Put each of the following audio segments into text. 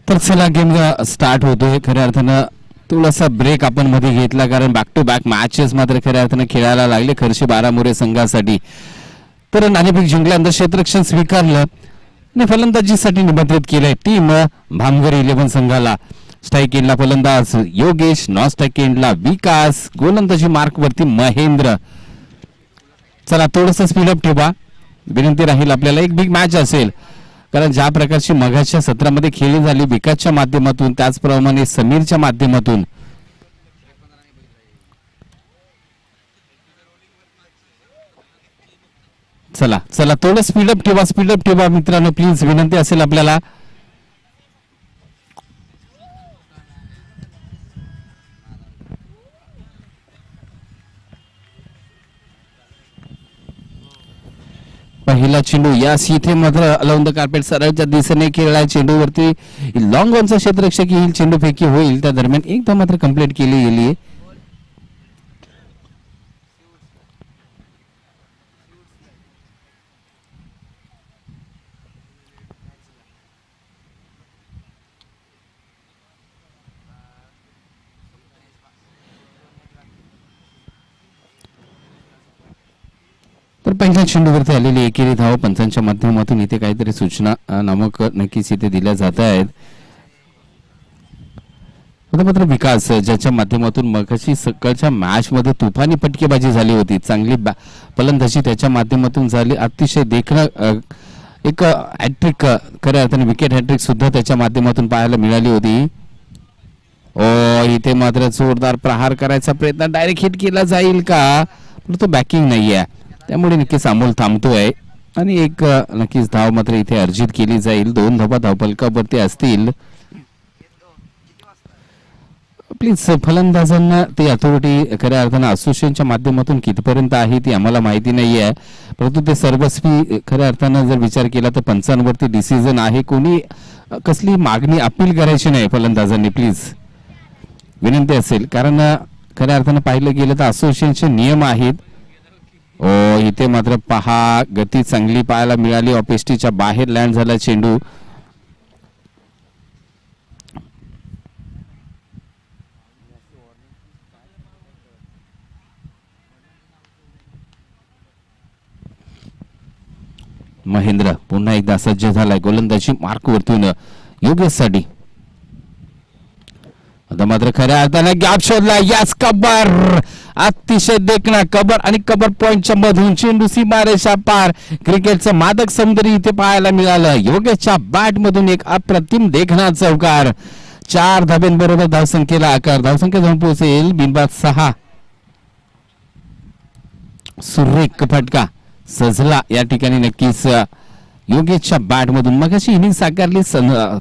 तर चला game start होतोय. खऱ्या अर्थानं थोडासा ब्रेक आपण मध्ये घेतला कारण बॅक टू बॅक मॅचेस मात्र खऱ्या अर्थानं खेळायला लागले खर्शी बारामुरे संघासाठी. तर नाणेफेक जिंकल्यानंतर क्षेत्ररक्षण स्वीकारलं आणि फलंदाजीसाठी निमंत्रित केलंय टीम भामगर 11 संघाला. स्ट्राईक एंडला फलंदाज योगेश, नॉन स्ट्राईक एंडला विकास, गोलंदाजी मार्क वरती महेंद्र. चला थोडंसं स्पीडअप ठेवा विनंती राहील आपल्याला. एक बिग मॅच असेल कारण ज्या प्रकारची मघाच्या सत्रामध्ये खेळली झाली विकासच्या माध्यमातून त्याचप्रमाणे समीरच्या माध्यमातून. चला चला थोडं स्पीडअप ठेवा मित्रांनो प्लीज विनंती असेल आपल्याला. पहिला चेंडू यास इथे मात्र अलाउन द कार्पेट सरळच्या दिशेने खेळला. चेंडूवरती लॉंग ऑनचा क्षेत्ररक्षक येईल, चेंडू फेकी होईल त्या दरम्यान एकदा मात्र कंप्लीट केली गेली. तर पहिल्या चेंडूवरती आलेली एकेरी धाव पंचांच्या माध्यमातून इथे काहीतरी सूचना नामक नक्कीच इथे दिल्या जात आहेत. मात्र विकास ज्याच्या माध्यमातून मगाशी सकाळच्या मॅच मध्ये तुफानी फटकेबाजी झाली होती, चांगली फलंदाजी त्याच्या माध्यमातून झाली, अतिशय देखणं एक हॅट्रिक खऱ्या अर्थाने विकेट हॅट्रिक सुद्धा त्याच्या माध्यमातून पाहायला मिळाली होती. इथे मात्र जोरदार प्रहार करायचा प्रयत्न डायरेक्ट हिट केला जाईल का, पण तो बॅकिंग नाहीये त्यामुळे नक्कीच अमोल थांबतोय आणि एक नक्कीच धाव मात्र इथे अर्जित केली जाईल. 2 धावा धावफलकावरती असतील. प्लीज फलंदाजांना ती अथॉरिटी खऱ्या अर्थानं असोसिएशनच्या माध्यमातून कितपर्यंत आहे ती आम्हाला माहिती नाहीये, परंतु ते सर्वस्वी खऱ्या अर्थानं जर विचार केला तर पंचांवरती डिसिजन आहे. कोणी कसली मागणी अपील करायची नाही फलंदाजांनी प्लीज विनंती असेल, कारण खऱ्या अर्थानं पाहिलं गेलं तर असोसिएशनचे नियम आहेत. इथे मात्र पहा गती चांगली पाहायला मिळाली, ऑपेस्टीच्या बाहेर लँड झाला चेंडू. महेंद्र पुन्हा एकदा सज्ज झालाय गोलंदाजी मार्क वरतून योगेशसाठी. आता मात्र खऱ्या अर्थाने गॅप शोधला यास कबर, अतिशय देखणा कबर आणि कबर पॉइंटच्या मधून चेंडू सीमारेषा पार. क्रिकेटचं मादक सौंदर्य इथे पाहायला मिळालं. योगेशच्या बॅट मधून एक अप्रतिम देखणा चौकार. 4 धाब्यांबरोबर धावसंख्येला आकार, धावसंख्या जाऊन पोहोचेल बिनबाद 6. सुरेख फटका सजला या ठिकाणी नक्कीच योगेशच्या बॅट मधून. मगाशी इनिंग साकारली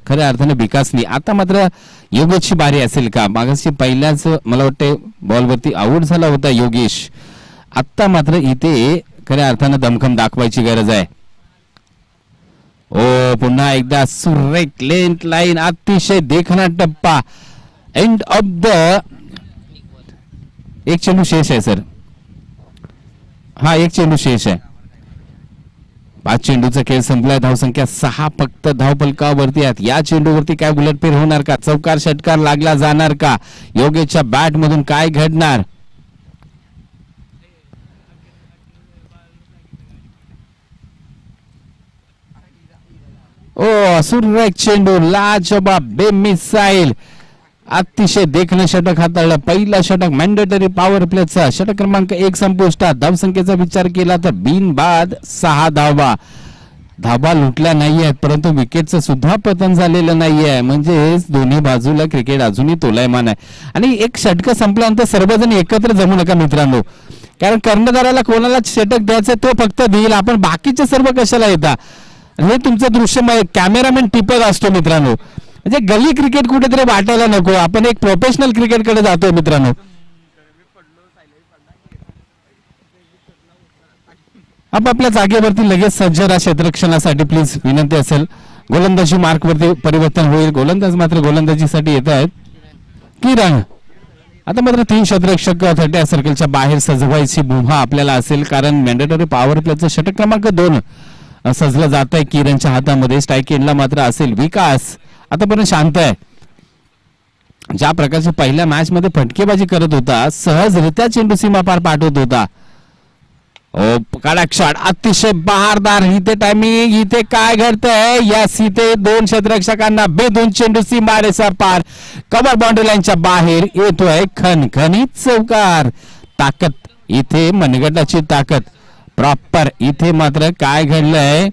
खऱ्या अर्थाने विकासनी. आता मात्र योगेशची बारी असेल का, मागाशी पहिल्याच मला वाटते बॉलवरती आउट झाला होता योगेश. आता मात्र इथे खऱ्या अर्थानं दमखम दाखवायची गरज आहे. पुन्हा एकदा सुरेख लेंथ लाईन, अतिशय देखणा टप्पा. एंड ऑफ द एक चेंडू शेष आहे सर, हा एक चेंडू शेष आहे. 5 चेंडूचा खेळ संपलाय, धावसंख्या 6 फक्त धावफलकावरती आहेत. या चेंडूवरती काय उलटफेर होणार का, चौकार षटकार लागला जाणार का, योगेशच्या बॅट मधून काय घडणार. सुरेख चेंडू, लाजवाब बेमिसाईल, अतिशय देखणं षटक हाताळलं. पहिला षटक मॅन्डेटरी पॉवर प्लेचा षटक क्रमांक 1 संपुष्टात. धावसंख्येचा विचार केला तर बिनबाद 6 धावा. धावा लुटल्या नाहीये परंतु विकेटचं सुद्धा पतन झालेलं नाहीये, म्हणजे दोन्ही बाजूला क्रिकेट अजूनही तोलायमान आहे. आणि एक षटक संपल्यानंतर सर्वजण एकत्र जमू नका मित्रांनो, कारण कर्णधाराला कोणाला षटक द्यायचं तो फक्त देईल, आपण बाकीचे सर्व कशाला येतात. हे तुमचं दृश्य कॅमेरामॅन टिपत असतो मित्रांनो, म्हणजे गली क्रिकेट कुठेतरी वाटायला नको, आपण एक प्रोफेशनल क्रिकेटकडे जातोय मित्रांनो. आपापल्या जागेवरती लगेच सज्ज राहा क्षेत्ररक्षणासाठी प्लीज विनंती असेल. गोलंदाजी मार्क वरती परिवर्तन होईल, गोलंदाज मात्र गोलंदाजीसाठी येत आहेत. किरण आता मात्र 3 क्षेत्ररक्षक 30 सर्कलच्या बाहेर सजवायची मुभा आपल्याला असेल, कारण मॅन्डेटरी पॉवर प्लेचं षटक क्रमांक 2 सजलं जात आहे किरणच्या हातामध्ये. स्ट्राईक एंडला मात्र असेल विकास, आतापर्यंत शांत आहे. ज्या प्रकारचे पहिल्या मॅच मध्ये फटकेबाजी करत होता, सहजरित्या चेंडू सीमा पार पाठवत होता. ओ कडक शॉट, अतिशय बहारदार. इथे टायमिंग, इथे काय घडतंय? यस, इथे दोन क्षेत्ररक्षकांना बेधून चेंडू सीमारेषा पार, कव्हर बाउंड्री लाईनच्या बाहेर येतोय खणखणीत चौकार. ताकद इथे, मनगटाची ताकद प्रॉपर. इथे मात्र काय घडलंय?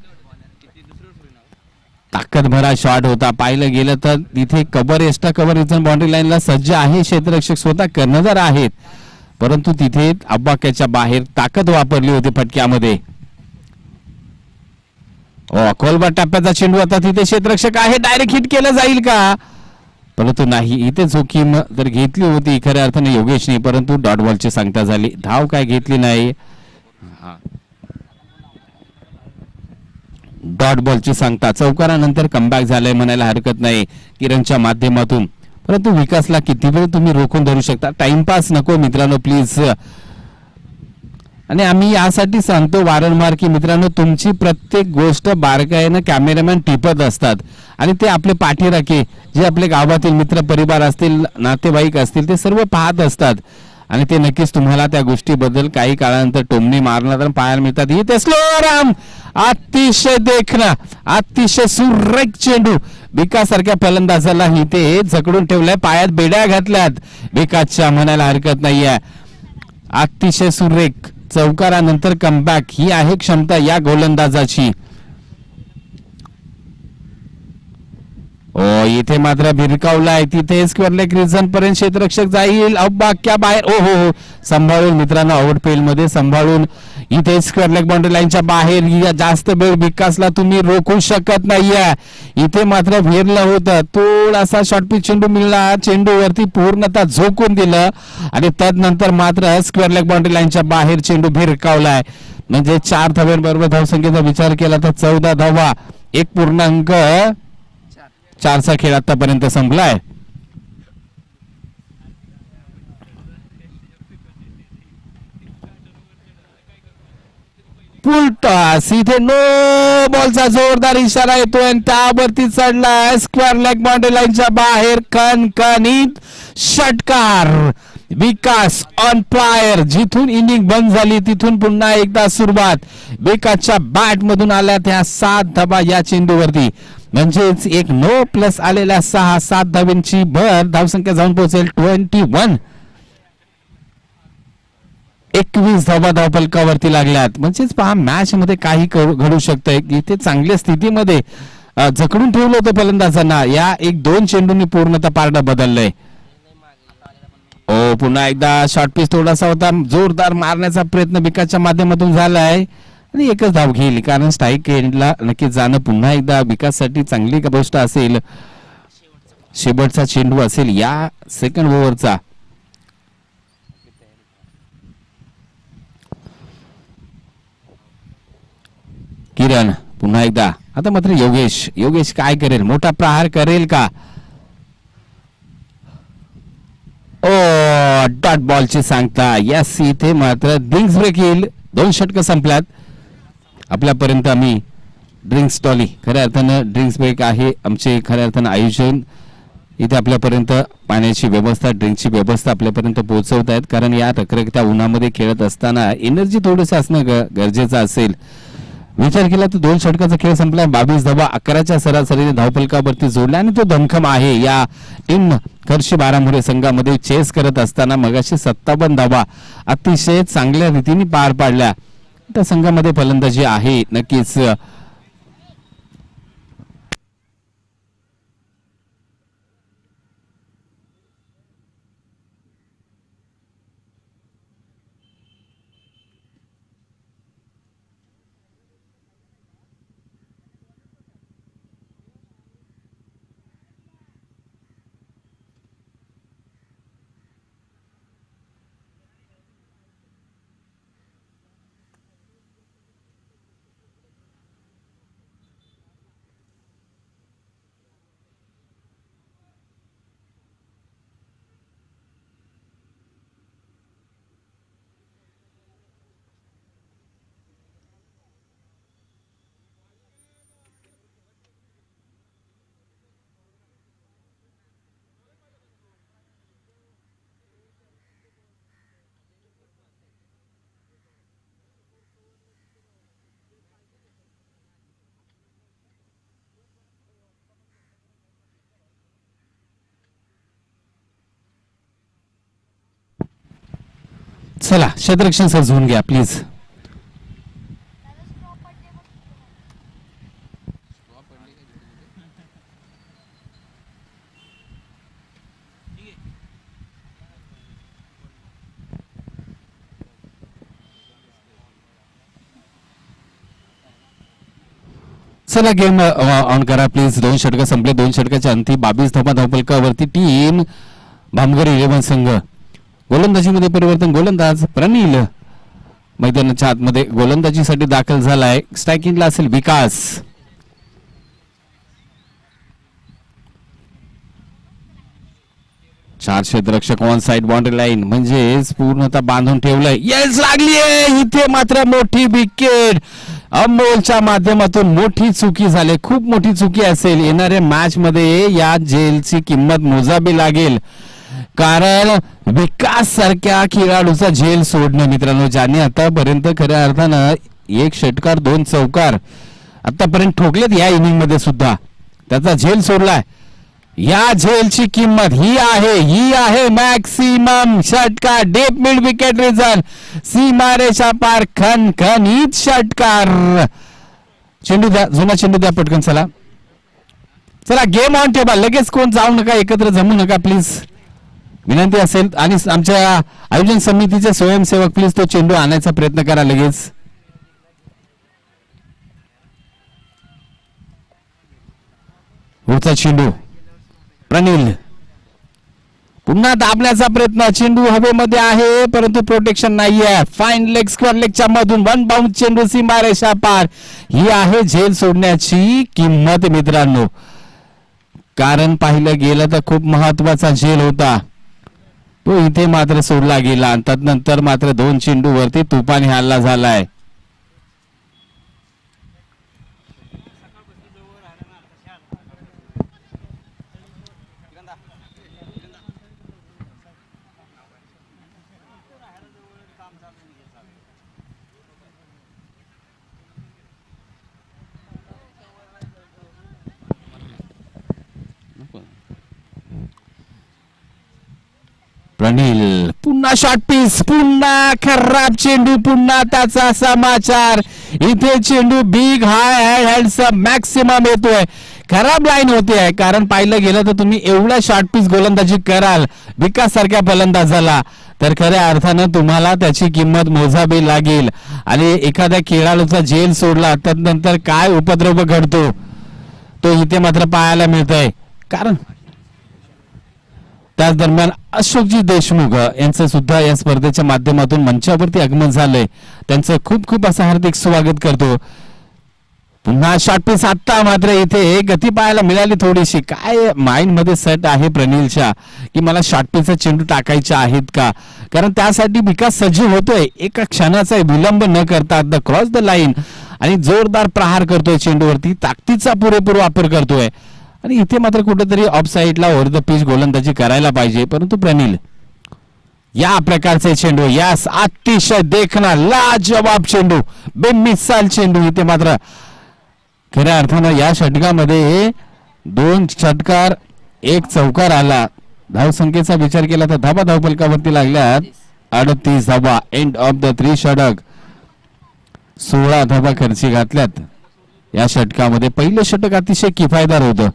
ताकद भरा शॉट होता. पाहिलं गेलं तर तिथे cover, extra cover return boundary लाईनला सज्ज आहे क्षेत्ररक्षक, स्वतः कर्णधार आहेत, परंतु तिथे अब्बाक्याच्या बाहेर ताकद वापरली होती फटक्यामध्ये. खोलवर टप्प्याचा चेंडू, आता तिथे क्षेत्ररक्षक आहे, डायरेक्ट हिट केलं जाईल का? परंतु नाही. इथे जोखीम तर घेतली होती खऱ्या अर्थाने योगेशने, परंतु डॉट बॉलची सांगता झाली. धाव काय घेतली नाही. डॉट बॉलची सांगता. चौकारानंतर कमबॅक झालंय म्हणायला हरकत नाही किरणच्या माध्यमातून, परंतु विकासला किती वेळ तुम्ही रोखून धरू शकता? टाइमपास नको मित्रांनो प्लीज. आणि आम्ही यासाठी सांगतो वारंवार की मित्रांनो, तुमची प्रत्येक गोष्ट बारकाईनं कॅमेरामॅन टिपत असतात आणि ते आपले पाठीराखे, जे आपले गावातील मित्र परिवार असतील, नातेवाईक असतील, ते सर्व पाहत असतात आणि ते नक्कीच तुम्हाला त्या गोष्टीबद्दल काही काळानंतर टोमणे मारणार पाहायला मिळतात. इथे स्लो राम, अतिशय देखणा, अतिशय सुरेख चेंडू. विकास सारख्या फलंदाजाला इथे जकडून ठेवलाय, पायात बेड्या घातल्यात विकासच्या म्हणायला हरकत नाहीये. अतिशय सुरेख चौकारानंतर कमबॅक, ही आहे क्षमता या गोलंदाजाची. इथे मात्र भिरकावलाय, तिथे स्क्वेअर लेग रिझन पर्यंत क्षेत्ररक्षक जाईल, अब्बाक्या बाहेर. ओ हो, सांभाळून मित्रांनो, आउटफील्ड मध्ये सांभाळून. इथे स्क्वेअर लेग बाउंड्री लाईनच्या बाहेर, जास्त वेळ विकासला तुम्ही रोखू शकत नाहीये. इथे मात्र भिरलं होतं, थोडासा शॉर्टपिच चेंडू मिळाला, चेंडूवरती पूर्णतः झोकून दिलं आणि त्यानंतर मात्र स्क्वेअर लेग बाउंड्री लाईनच्या बाहेर चेंडू भिरकावलाय. म्हणजे 4 धाव्यांबरोबर धावसंख्येचा विचार केला तर 14 धावा, 1.4चा खेळ आतापर्यंत संपलाय. टॉस, इथे नो बॉलचा जोरदार इशारा येतोय आणि त्यावरती चढलाय स्क्वेअर लेग बाउंड्री लाईनच्या बाहेर खणखणीत षटकार. विकास ऑन फायर. जिथून इनिंग बंद झाली तिथून पुन्हा एकदा सुरुवात. विकासच्या बॅट मधून आल्या त्या 7 धावा या चेंडूवरती, म्हणजेच एक नो प्लस आलेल्या 6-7 धावांची भर धावसंख्या जाऊन पोहोचेल 21. 21 धावा धावफलकावरती लागल्यात. म्हणजेच पहा, मॅच मध्ये काही घडू शकतंय. इथे चांगल्या स्थितीमध्ये जकडून ठेवलं होतं फलंदाजांना, या 1-2 चेंडूंनी पूर्णतः पारडं बदललंय. पुन्हा एकदा शॉर्ट पिच थोडासा होता, जोरदार मारण्याचा प्रयत्न विकासच्या माध्यमातून झालाय आणि एकच धाव घेईल, कारण स्ट्राईक एंडला नक्कीच जाणं पुन्हा एकदा विकाससाठी चांगली गोष्ट असेल. शेवटचा चेंडू असेल या सेकंड ओव्हरचा. किरण पुन्हा एकदा. आता मात्र योगेश काय करेल? मोठा प्रहार करेल का? डॉट बॉलची सांगता. यस, इथे मात्र ड्रिंक्स ब्रेक येईल. 2 षटकं संपल्यात. आपल्यापर्यंत आम्ही ड्रिंक्स टॉली, खऱ्या अर्थानं ड्रिंक्स ब्रेक आहे आमचे खऱ्या अर्थानं आयोजन. इथे आपल्यापर्यंत पाण्याची व्यवस्था, ड्रिंकची व्यवस्था आपल्यापर्यंत पोहोचवत आहेत, कारण या रखरखत्या उन्हामध्ये खेळत असताना एनर्जी थोडंसं असणं गरजेचं असेल. विचार केला तर 2 षटकाचा खेळ संपला. 22 धावा 11च्या सरासरीने धावफलकावरती जोडल्या आणि तो दणखम आहे या टीम खर्शी बारामुरे संघामध्ये चेस करत असताना. मगाशी 57 धावा अतिशय चांगल्या रीतीने पार पाडल्या. त्या संघामध्ये फलंदाजी आहे नक्कीच. चला क्षेत्ररक्षण सजवून घ्या प्लीज. चला गेम ऑन करा प्लीज. 2 षटक संपले. 2 षटकाच्या अंती 22 धावा धावफलकावरती टीम भामगर 11 संघ. गोलंदाजीमध्ये परिवर्तन. गोलंदाज प्रणील मैदानाच्या आतमध्ये गोलंदाजीसाठी दाखल झालाय. स्ट्रायकिंगला असेल विकास. चार क्षेत्ररक्षक ऑन साइड बाउंड्री लाईन म्हणजेच पूर्णतः बांधून ठेवलंय. येस लागलीये इथे मात्र मोठी विकेट. अमोलच्या माध्यमातून मोठी चुकी झाली. खूप मोठी चुकी असेल. येणाऱ्या मॅच मध्ये या झेलची किंमत मोजावी लागेल. कारण विकास सारख्या खेळाडूचा झेल सोडणं मित्रांनो, ज्याने आतापर्यंत खऱ्या अर्थानं 1 षटकार 2 चौकार आतापर्यंत ठोकलेत या इनिंग मध्ये सुद्धा, त्याचा झेल सोडलाय. या झेलची किंमत ही आहे मॅक्सिमम षटकार. Deep mid wicket reason. सीमारेषा पार खणखणीत षटकार. चेंडू द्या, जुना चेंडू द्या पटकन. चला चला गेम ऑन ठेवा. लगेच कोण जाऊ नका, एकत्र जमू नका प्लीज, विनंती असेल. आणि आमच्या आयोजन समितीचे स्वयंसेवक प्लीज तो चेंडू आणायचा प्रयत्न करा लगेच. पुढचा चेंडू प्रणील पुन्हा दाबण्याचा प्रयत्न. चेंडू हवेमध्ये आहे परंतु प्रोटेक्शन नाहीये. फाईन लेग स्क्वेअर लेगच्या मधून 1 बाउंस चेंडू सीमारेषा पार. ही आहे झेल सोडण्याची किंमत मित्रांनो. कारण पाहिलं गेलं तर खूप महत्वाचा झेल होता तो इथे मात्र सोडला गेला. आणि त्यानंतर मात्र 2 चेंडू वरती तुफान हल्ला झालाय. प्रणील पुन्हा शॉर्ट पीस. पुन्हा खराब चेंडू. पुन्हा त्याचा समाचार. इथे चेंडू बिग हाय हँडसम मॅक्सिमम येतोय. खराब लाईन होते आहे. कारण पाहिलं गेलं तर तुम्ही एवढ्या शॉर्ट पीस गोलंदाजी कराल विकास सारख्या फलंदाजाला तर खऱ्या अर्थानं तुम्हाला त्याची किंमत मोजावी लागेल. आणि एखाद्या खेळाडूचा झेल सोडला तर नंतर काय उपद्रव घडतो तो इथे मात्र पाहायला मिळतंय. कारण त्याच दरम्यान अशोकजी देशमुख यांचं सुद्धा या स्पर्धेच्या माध्यमातून मंचावरती आगमन झालंय. त्यांचं खूप खूप असं हार्दिक स्वागत करतो. पुन्हा शॉर्ट पीस. आता मात्र इथे गती पाहायला मिळाली थोडीशी. काय माइंड मध्ये सेट आहे प्रणीलच्या की मला शॉर्ट पीसचा चेंडू टाकायचे आहेत का. कारण त्यासाठी विकास सज्ज होतोय. एका क्षणाचा विलंब न करता द क्रॉस द लाईन आणि जोरदार प्रहार करतोय चेंडूवरती. ताकदीचा पुरेपूर वापर करतोय. आणि इथे मात्र कुठेतरी ऑफ साइडला ओव्हर द पिच गोलंदाजी करायला पाहिजे. परंतु प्रणील या प्रकारचे चेंडू यास अतिशय देखना लाजवाब चेंडू बेमिसाल चेंडू. इथे मात्र खऱ्या अर्थानं या षटकामध्ये 2 षटकार 1 चौकार आला. धावसंख्येचा विचार केला तर धाबा धावफलकावरती लागल्यात 38 धाबा. एंड ऑफ द 3 षटक 16 धाबा खर्ची घातल्यात या षटकामध्ये. पहिलं षटक अतिशय किफायतदार होतं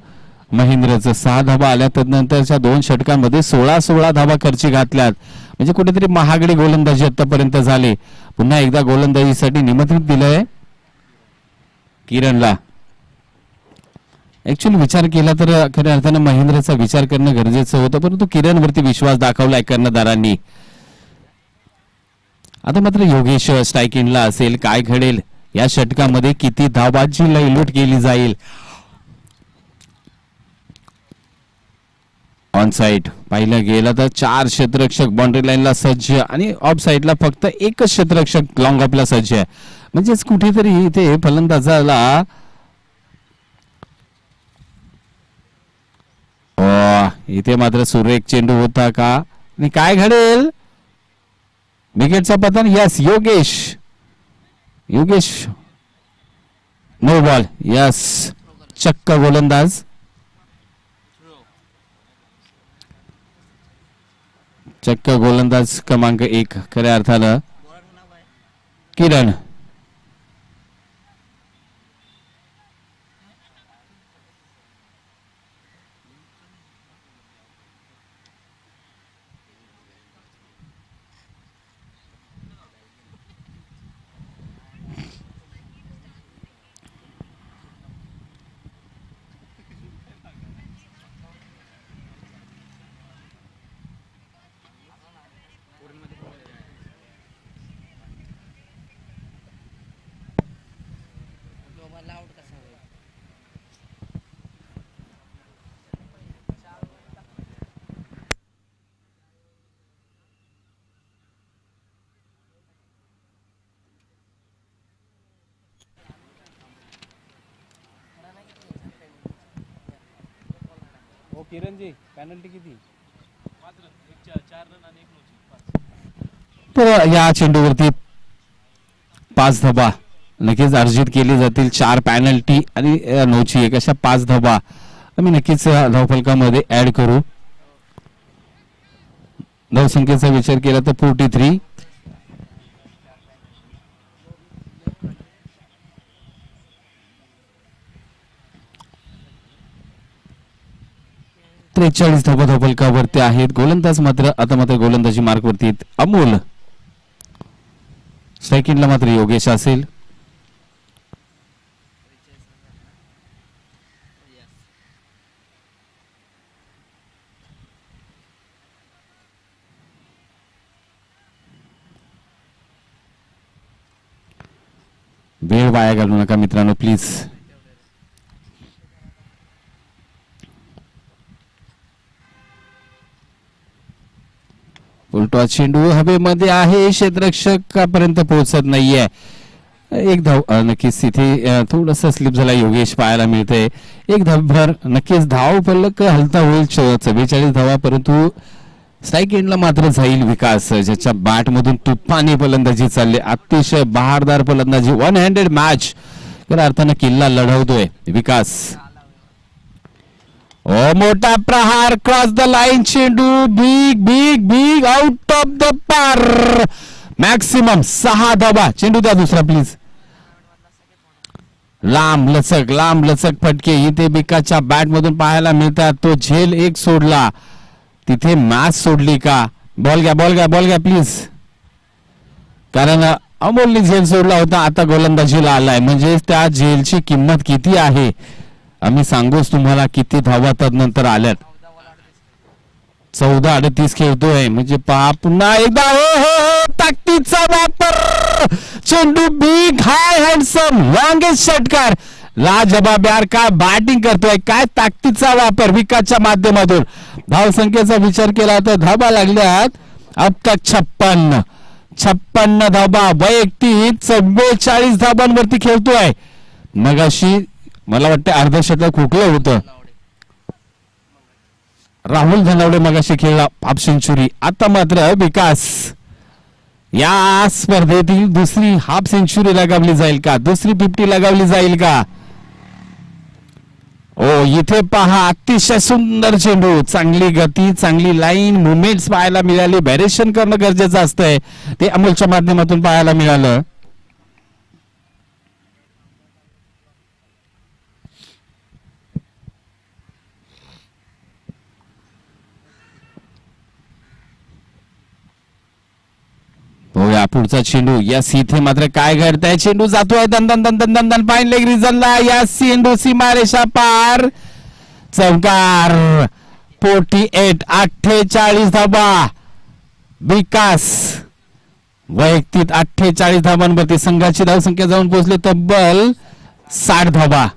महेंद्रचं. 6 धाबा आल्या. त्यानंतरच्या 2 षटकांमध्ये 16 धाबा खर्ची घातल्यात. म्हणजे कुठेतरी महागडी गोलंदाजी आतापर्यंत झाली. पुन्हा एकदा गोलंदाजीसाठी निमंत्रित दिलंय किरणला. ऍक्च्युअली विचार केला तर खऱ्या अर्थानं महेंद्रचा विचार करणं गरजेचं होतं परंतु किरणवरती विश्वास दाखवलाय कर्णधारांनी. आता मात्र योगेश स्ट्रायकिंगला असेल. काय घडेल या षटकामध्ये. किती धावांची लयलूट केली जाईल. ऑन साइड पाहिलं गेलं तर 4 क्षेत्ररक्षक बाउंड्री लाईनला सज्ज आणि ऑफ साइडला फक्त एकच क्षेत्ररक्षक लॉंग ऑफला सज्ज आहे. म्हणजेच कुठेतरी इथे फलंदाजाला इथे मात्र सुरेख चेंडू होता का आणि काय घडेल. विकेटचा पतन. Yes Yogesh no ball. Yes चक्क गोलंदाज. चक्क गोलंदाज क्रमांक 1 खऱ्या अर्थानं किरण. किरणजी पेनल्टी किती? तर या चेंडूवरती 5 धाबा नक्कीच अर्जित केली जातील. 4 पॅनल्टी आणि नोची एक अशा 5 धाबा आम्ही नक्कीच धावफलकामध्ये ऍड करू. धावसंख्येचा विचार केला तर 43. धाबा धावफलकावरती आहेत. गोलंदाज मात्र आता मात्र गोलंदाजी मार्क वरती अमोल. सेकंडला मात्र योगेश असेल. वेळ वाया घालू नका मित्रांनो प्लीज. उलटा चेंडू हवेमध्ये आहे. क्षेत्ररक्षकापर्यंत पोहोचत नाहीये. एक धाव नक्कीच तिथे थोडस स्लिप झाला. योगेश पाहायला मिळते. एक धावभर नक्कीच धाव फलक हलता होईल. 44 धावा परंतु स्ट्राईक एंडला मात्र जाईल विकास, ज्याच्या बॅट मधून तुफानी फलंदाजी चालली. अतिशय बहारदार फलंदाजी. 1 हँडेड मॅच खऱ्या अर्थानं किल्ला लढवतोय विकास. ओ मोठा प्रहार क्रॉस द लाईन. चेंडू big big big out of the पार. मॅक्सिमम 6 धावा. चेंडू द्या दुसरा प्लीज. लांब लचक फटके इथे बिकाच्या बॅट मधून पाहायला मिळतात. तो झेल एक सोडला तिथे मॅच सोडली का. बॉल घ्या प्लीज. कारण अमोलने झेल सोडला होता. आता गोलंदाजीला आलाय म्हणजे त्या झेलची किंमत किती आहे आम्ही सांगूच तुम्हाला. किती धावा नंतर आल्यात. 14-38 खेळतोय म्हणजे पहा पुन्हा एकदा. हो ताकदीचा वापर. चेंडू बिग हाय हँडसम लॉंगेस्ट षटकार. लाजबाब यार काय बॅटिंग करतोय. काय ताकदीचा वापर विकासच्या माध्यमातून. धावसंख्येचा विचार केला तर धाबा लागल्यात अब तक 56 धाबा. वैयक्तिक 44 धाबांवरती खेळतोय. मगाशी मला वाटतं अर्धशतक हुकलं होतं. राहुल धनावडे मगाशी खेळला हाफ सेंचुरी. आता मात्र विकास या स्पर्धेतील दुसरी हाफ सेंचुरी लगावली जाईल का. दुसरी 50 लगावली जाईल का. ओ इथे पहा अतिशय सुंदर चेंडू. चांगली गती चांगली लाईन मुवमेंट्स पाहायला मिळाली. व्हेरिएशन करणं गरजेचं असतंय. ते अमोलच्या माध्यमातून पाहायला मिळालं. बघूया पुढचा चेंडू. यस इथे मात्र काय घडतंय. चेंडू जातोय दन पाईन लेग रिजनला. या चेंडू सीमारेषा पार. चौकार. 48 धाबा. विकास वैयक्तिक 48 धावांवरती संघाची धावसंख्या जाऊन पोहोचली तब्बल 60 धावा.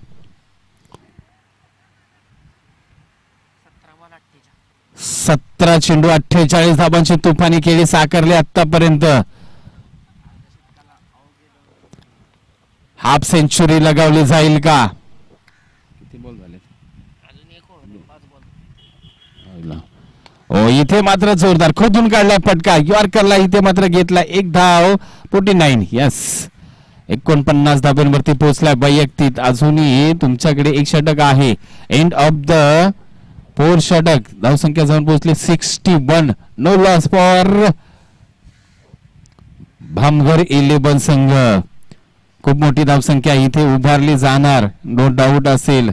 17 चेंडू 48 धाबांची तुफानी खेळी साकारली आतापर्यंत. हाफ सेंचुरी लगावली जाईल का. किती बॉल झाले. ओ इथे मात्र जोरदार खोदून काढला फटका. यॉर्करला इथे मात्र घेतला. एक धाव. 49. यस 49 धाब्यांवरती पोहोचलाय वैयक्तिक. अजूनही तुमच्याकडे एक षटक आहे. एंड ऑफ द फोर षटक, धावसंख्या जाऊन पोहोचली 61. नो लॉस फॉर भामघर 11 संघ. खूप मोठी धावसंख्या इथे उभारली जाणार, नो डाऊट असेल.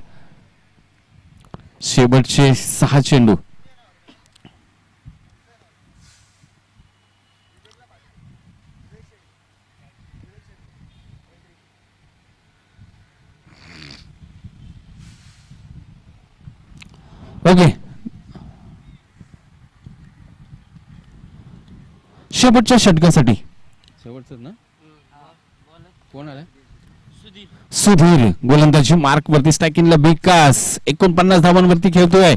शेवटचे 6 चेंडू. ओके, शेवटच्या षटकासाठी शेवटच ना कोण आलाय? सुधीर गोलंदाजी मार्क वरती स्टॅकिंगला विकास 49 धावांवरती खेळतोय.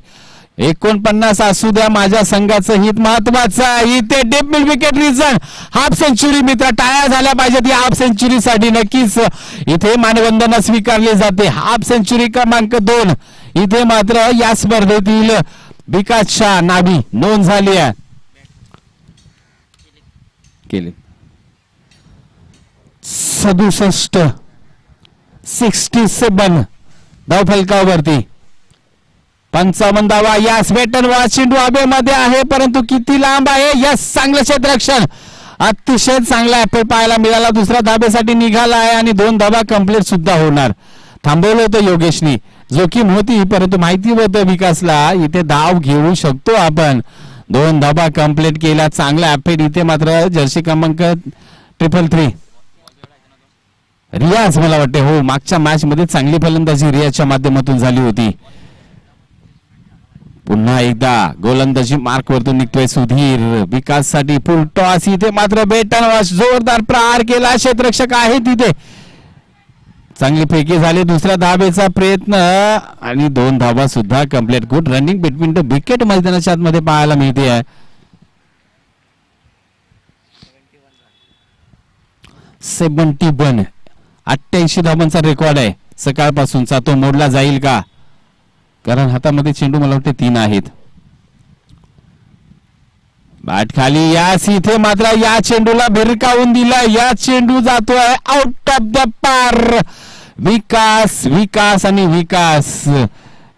49 असू द्या, माझ्या संघाचं हित महत्वाचं. इथे deep mid wicket region half century मित्र, टाळ्या झाल्या पाहिजेत या हाफ सेंचुरी साठी. नक्कीच इथे मानवंदना स्वीकारली जाते. हाफ सेंचुरी क्रमांक 2 इथे मात्र या स्पर्धेतील विकासच्या नावी नोंद झाली आहे. केले 67 67 धावफलकावरती 55 धावा. यास वेटन वा चेंडू हवेमध्ये आहे, परंतु किती लांब आहे. यस, चांगलं क्षेत्ररक्षण, अतिशय चांगला ऍपल पाहायला मिळाला. दुसऱ्या धाबेसाठी निघाला आहे आणि 2 धाबा कंप्लीट सुद्धा होणार. थांबवलं होतं योगेशनी, जोखीम होती परंतु माहिती होतं विकासला इथे धाव घेऊ शकतो आपण. 2 धाबा कंप्लीट केला, चांगला ऍपेड. इथे मात्र जर्सी क्रमांक 333 रियाज, मला वाटते हो, मागच्या मॅच मध्ये चांगली फलंदाजी रियाजच्या माध्यमातून झाली होती. पुन्हा एकदा गोलंदाजी मार्क वरतून निघतोय सुधीर. विकास साठी फुल टॉस. इथे मात्र बेटन वॉश जोरदार प्रहार केला. क्षेत्ररक्षक आहे तिथे, चांगली फेकी झाली. दुसऱ्या धाबेचा प्रयत्न आणि 2 धाबा सुद्धा complete. Good running between the wicket मैदानाच्या आतमध्ये पाहायला मिळते आहे. 71 88 धावांचा रेकॉर्ड आहे सकाळपासूनचा. तो मोडला जाईल का? कारण हातामध्ये चेंडू मला वाटते 3 आहेत. बॅट खाली. यास इथे मात्र या चेंडूला भिरकावून दिला. या चेंडू जातोय आउट ऑफ द पार. विकास विकास आणि विकास,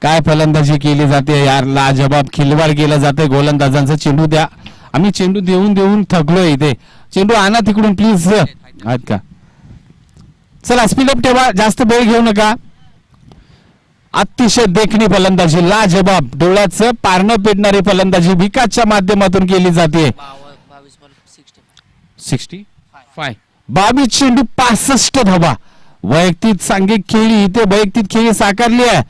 काय फलंदाजी केली जाते यार. लाजबाब खिलवाड केलं जाते गोलंदाजांचा. चेंडू द्या, आम्ही चेंडू देऊन देऊन थकलोय. इथे चेंडू आणा तिकडून प्लीज. आहेत का? चला स्पीडअप ठेवा, जास्त वेळ घेऊ नका. अतिशय देखणी फलंदाजी, लाजबाब, डोळ्याचं पारणं पेटणारी फलंदाजी विकासच्या माध्यमातून केली जाते. 65 22 चेंडू 65 धावा. वैयक्तिक सांघिक खेळी, इथे वैयक्तिक खेळी साकारली आहे.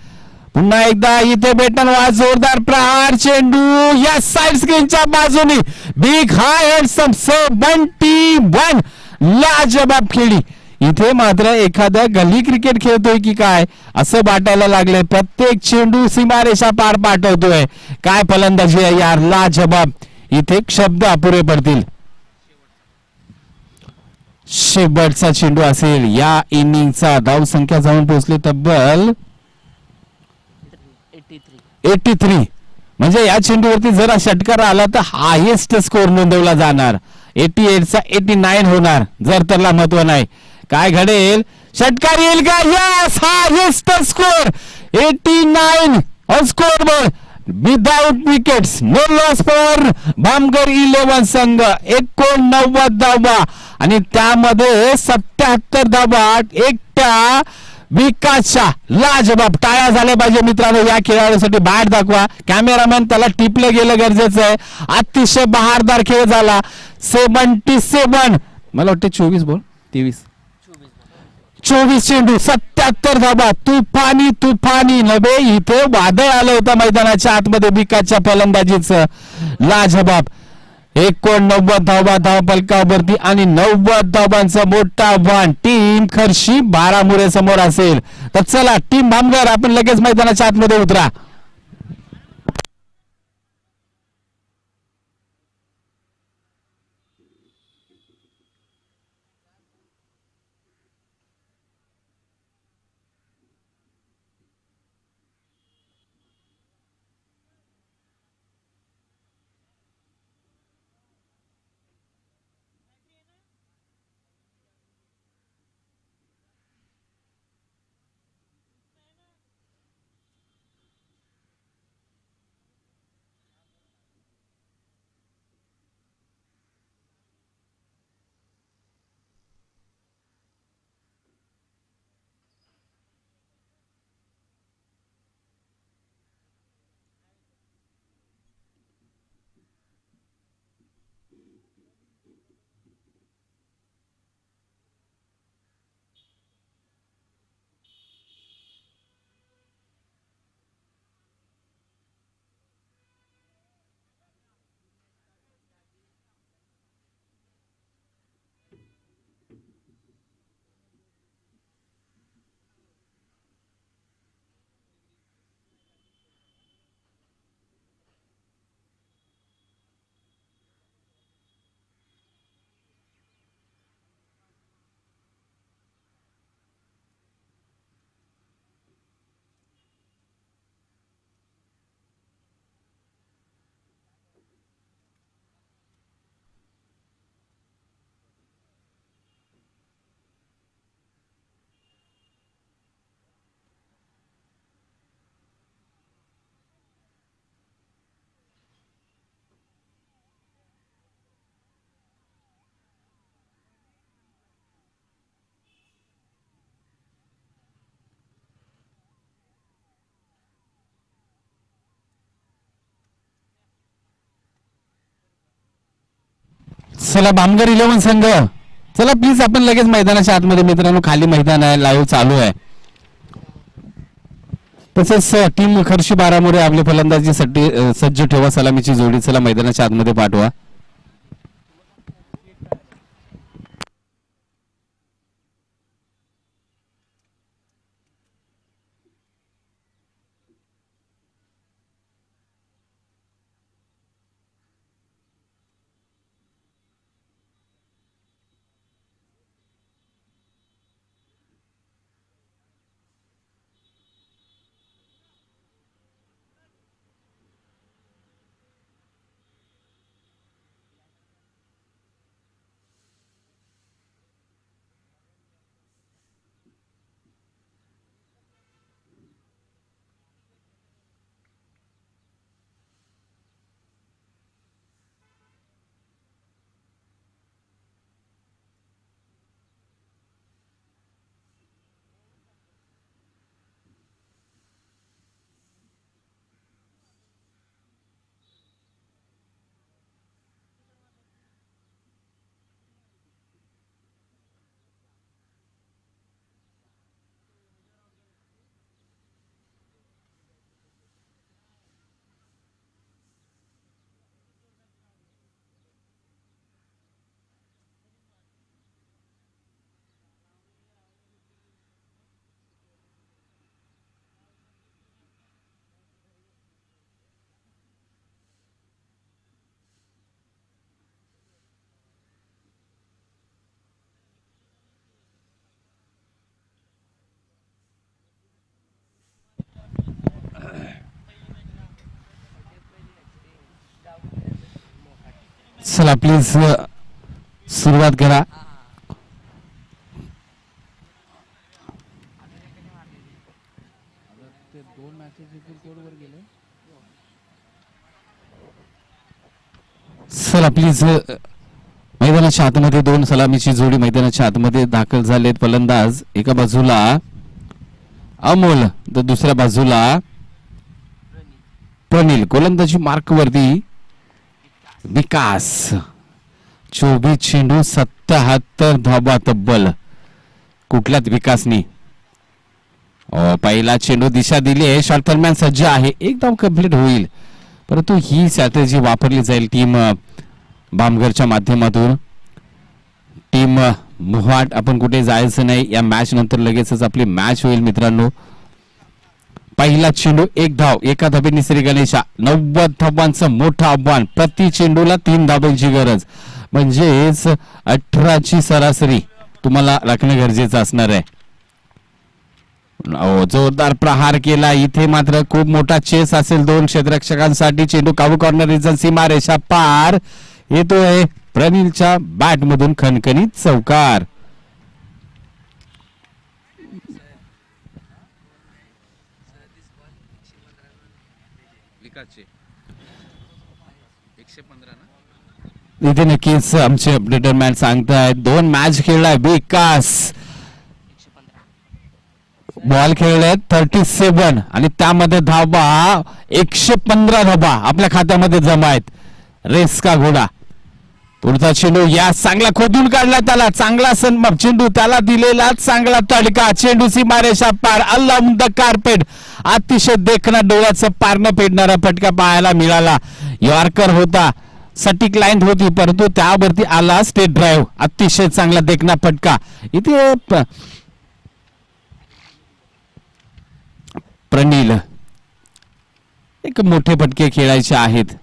पुन्हा एकदा इथे बेटन वा जोरदार प्रहार. चेंडू या साइड स्क्रीनच्या बाजूने बिग हाय हँडसम 71 लाजबाब खेळी. इथे मात्र एखादा गल्ली क्रिकेट खेळतोय की काय असं वाटायला लागलंय. प्रत्येक चेंडू सीमारेषा पार पाठवतोय. काय फलंदाजी आहे यार, लाजबाब. इथे शब्द अपुरे पडतील. शेवटचा चेंडू असेल या इनिंगचा. धाव संख्या जाऊन पोहोचली तब्बल 83. म्हणजे या चेंडूवरती जर षटकार आला तर हायेस्ट स्कोर नोंदवला जाणार. 88 चा 89 होणार जर त्याला महत्व नाही. काय घडेल? षटकार येईल का? Yes, highest score 89 on scoreboard without wickets. No loss for Bhamgar 11 संघ. 89 धावा आणि त्यामध्ये 77 धावा एकट्या विकासच्या. लाजबाब, टाळ्या झाल्या पाहिजे मित्रांनो या खेळाडूसाठी. बॅट दाखवा कॅमेरामॅन, त्याला टिपलं गेलं गरजेचं आहे. अतिशय बहारदार खेळ झाला. 77 मला वाटतं 24 बॉल 24 चेंडू 77 धाबा. तुफानी तुफानी नव्हे, इथे वादळ आलं होतं मैदानाच्या आतमध्ये विकासच्या फलंदाजीचं. लाजबाब 89 धावा धावफलकावरती आणि 90 धावांचा मोठा आव्हान. टीम खर्शी 12 मुळे समोर असेल. तर चला टीम भामगर, आपण लगेच मैदानाच्या आतमध्ये उतरा. चला भामगर 11 संघ, चला प्लीज आपण लगेच मैदानाच्या आतमध्ये मित्रांनो, खाली मैदान आहे, लाईव्ह चालू आहे. तसेच टीम खर्शी बारामोरे आपली फलंदाजीसाठी सज्ज ठेवा. सलामीची जोडी चला मैदानाच्या आतमध्ये पाठवा. चला प्लीज सुरुवात करा. चला प्लीज मैदानाच्या आतमध्ये 2 सलामीची जोडी मैदानाच्या आतमध्ये दाखल झालेत. फलंदाज एका बाजूला अमोल तर दुसऱ्या बाजूला प्रनिल. गोलंदाजी मार्क वरती विकास. 24 चेंडू 77 धाबा तब्बल. कुठल्याच विकासनी पहिला चेंडू दिशा दिली आहे. शॉट दरम्यान सज्ज आहे. एक धाव कंप्लीट होईल, परंतु ही स्ट्रॅटेजी वापरली जाईल टीम भामगरच्या माध्यमातून. टीम मोहाट आपण कुठे जायचं नाही. या मॅच नंतर लगेचच आपली मॅच होईल मित्रांनो. पहिला चेंडू 1 धाव. एका धाबेने श्री गणेशा. 90 धाबांचं मोठं आव्हान. प्रति चेंडूला 3 धाबांची गरज, म्हणजेच 18ची सरासरी तुम्हाला राखणं गरजेचं असणार आहे. जोरदार प्रहार केला. इथे मात्र खूप मोठा चेस असेल 2 क्षेत्ररक्षकांसाठी. चेंडू काबू कॉर्नर रिजन सीमारेषा पार. येतोय प्रनिलच्या बॅट मधून खणखणीत चौकार. इथे नक्कीच आमचे अपडेटर मॅन सांगतायत 2 मॅच खेळलाय विकास. बॉल खेळले 37 आणि त्यामध्ये धाबा 115 धाबा आपल्या खात्यामध्ये जमा आहेत. रेस का घोडा. पुढचा चेंडू या चांगला खोदून काढला. त्याला चांगला सन्मान. चेंडू त्याला दिलेला चांगला तडका. चेंडू सीमारेषा पार. Allah the carpet. अतिशय देखणा डोळ्याचं पार न पेडणारा फटका पाहायला मिळाला. यॉर्कर होता, सटीक लाईन होती, परंतु त्यावरती आला स्टेट ड्राईव्ह. अतिशय चांगला देखणा फटका. इथे प्रनिल एक मोठे फटके खेळायचे आहेत.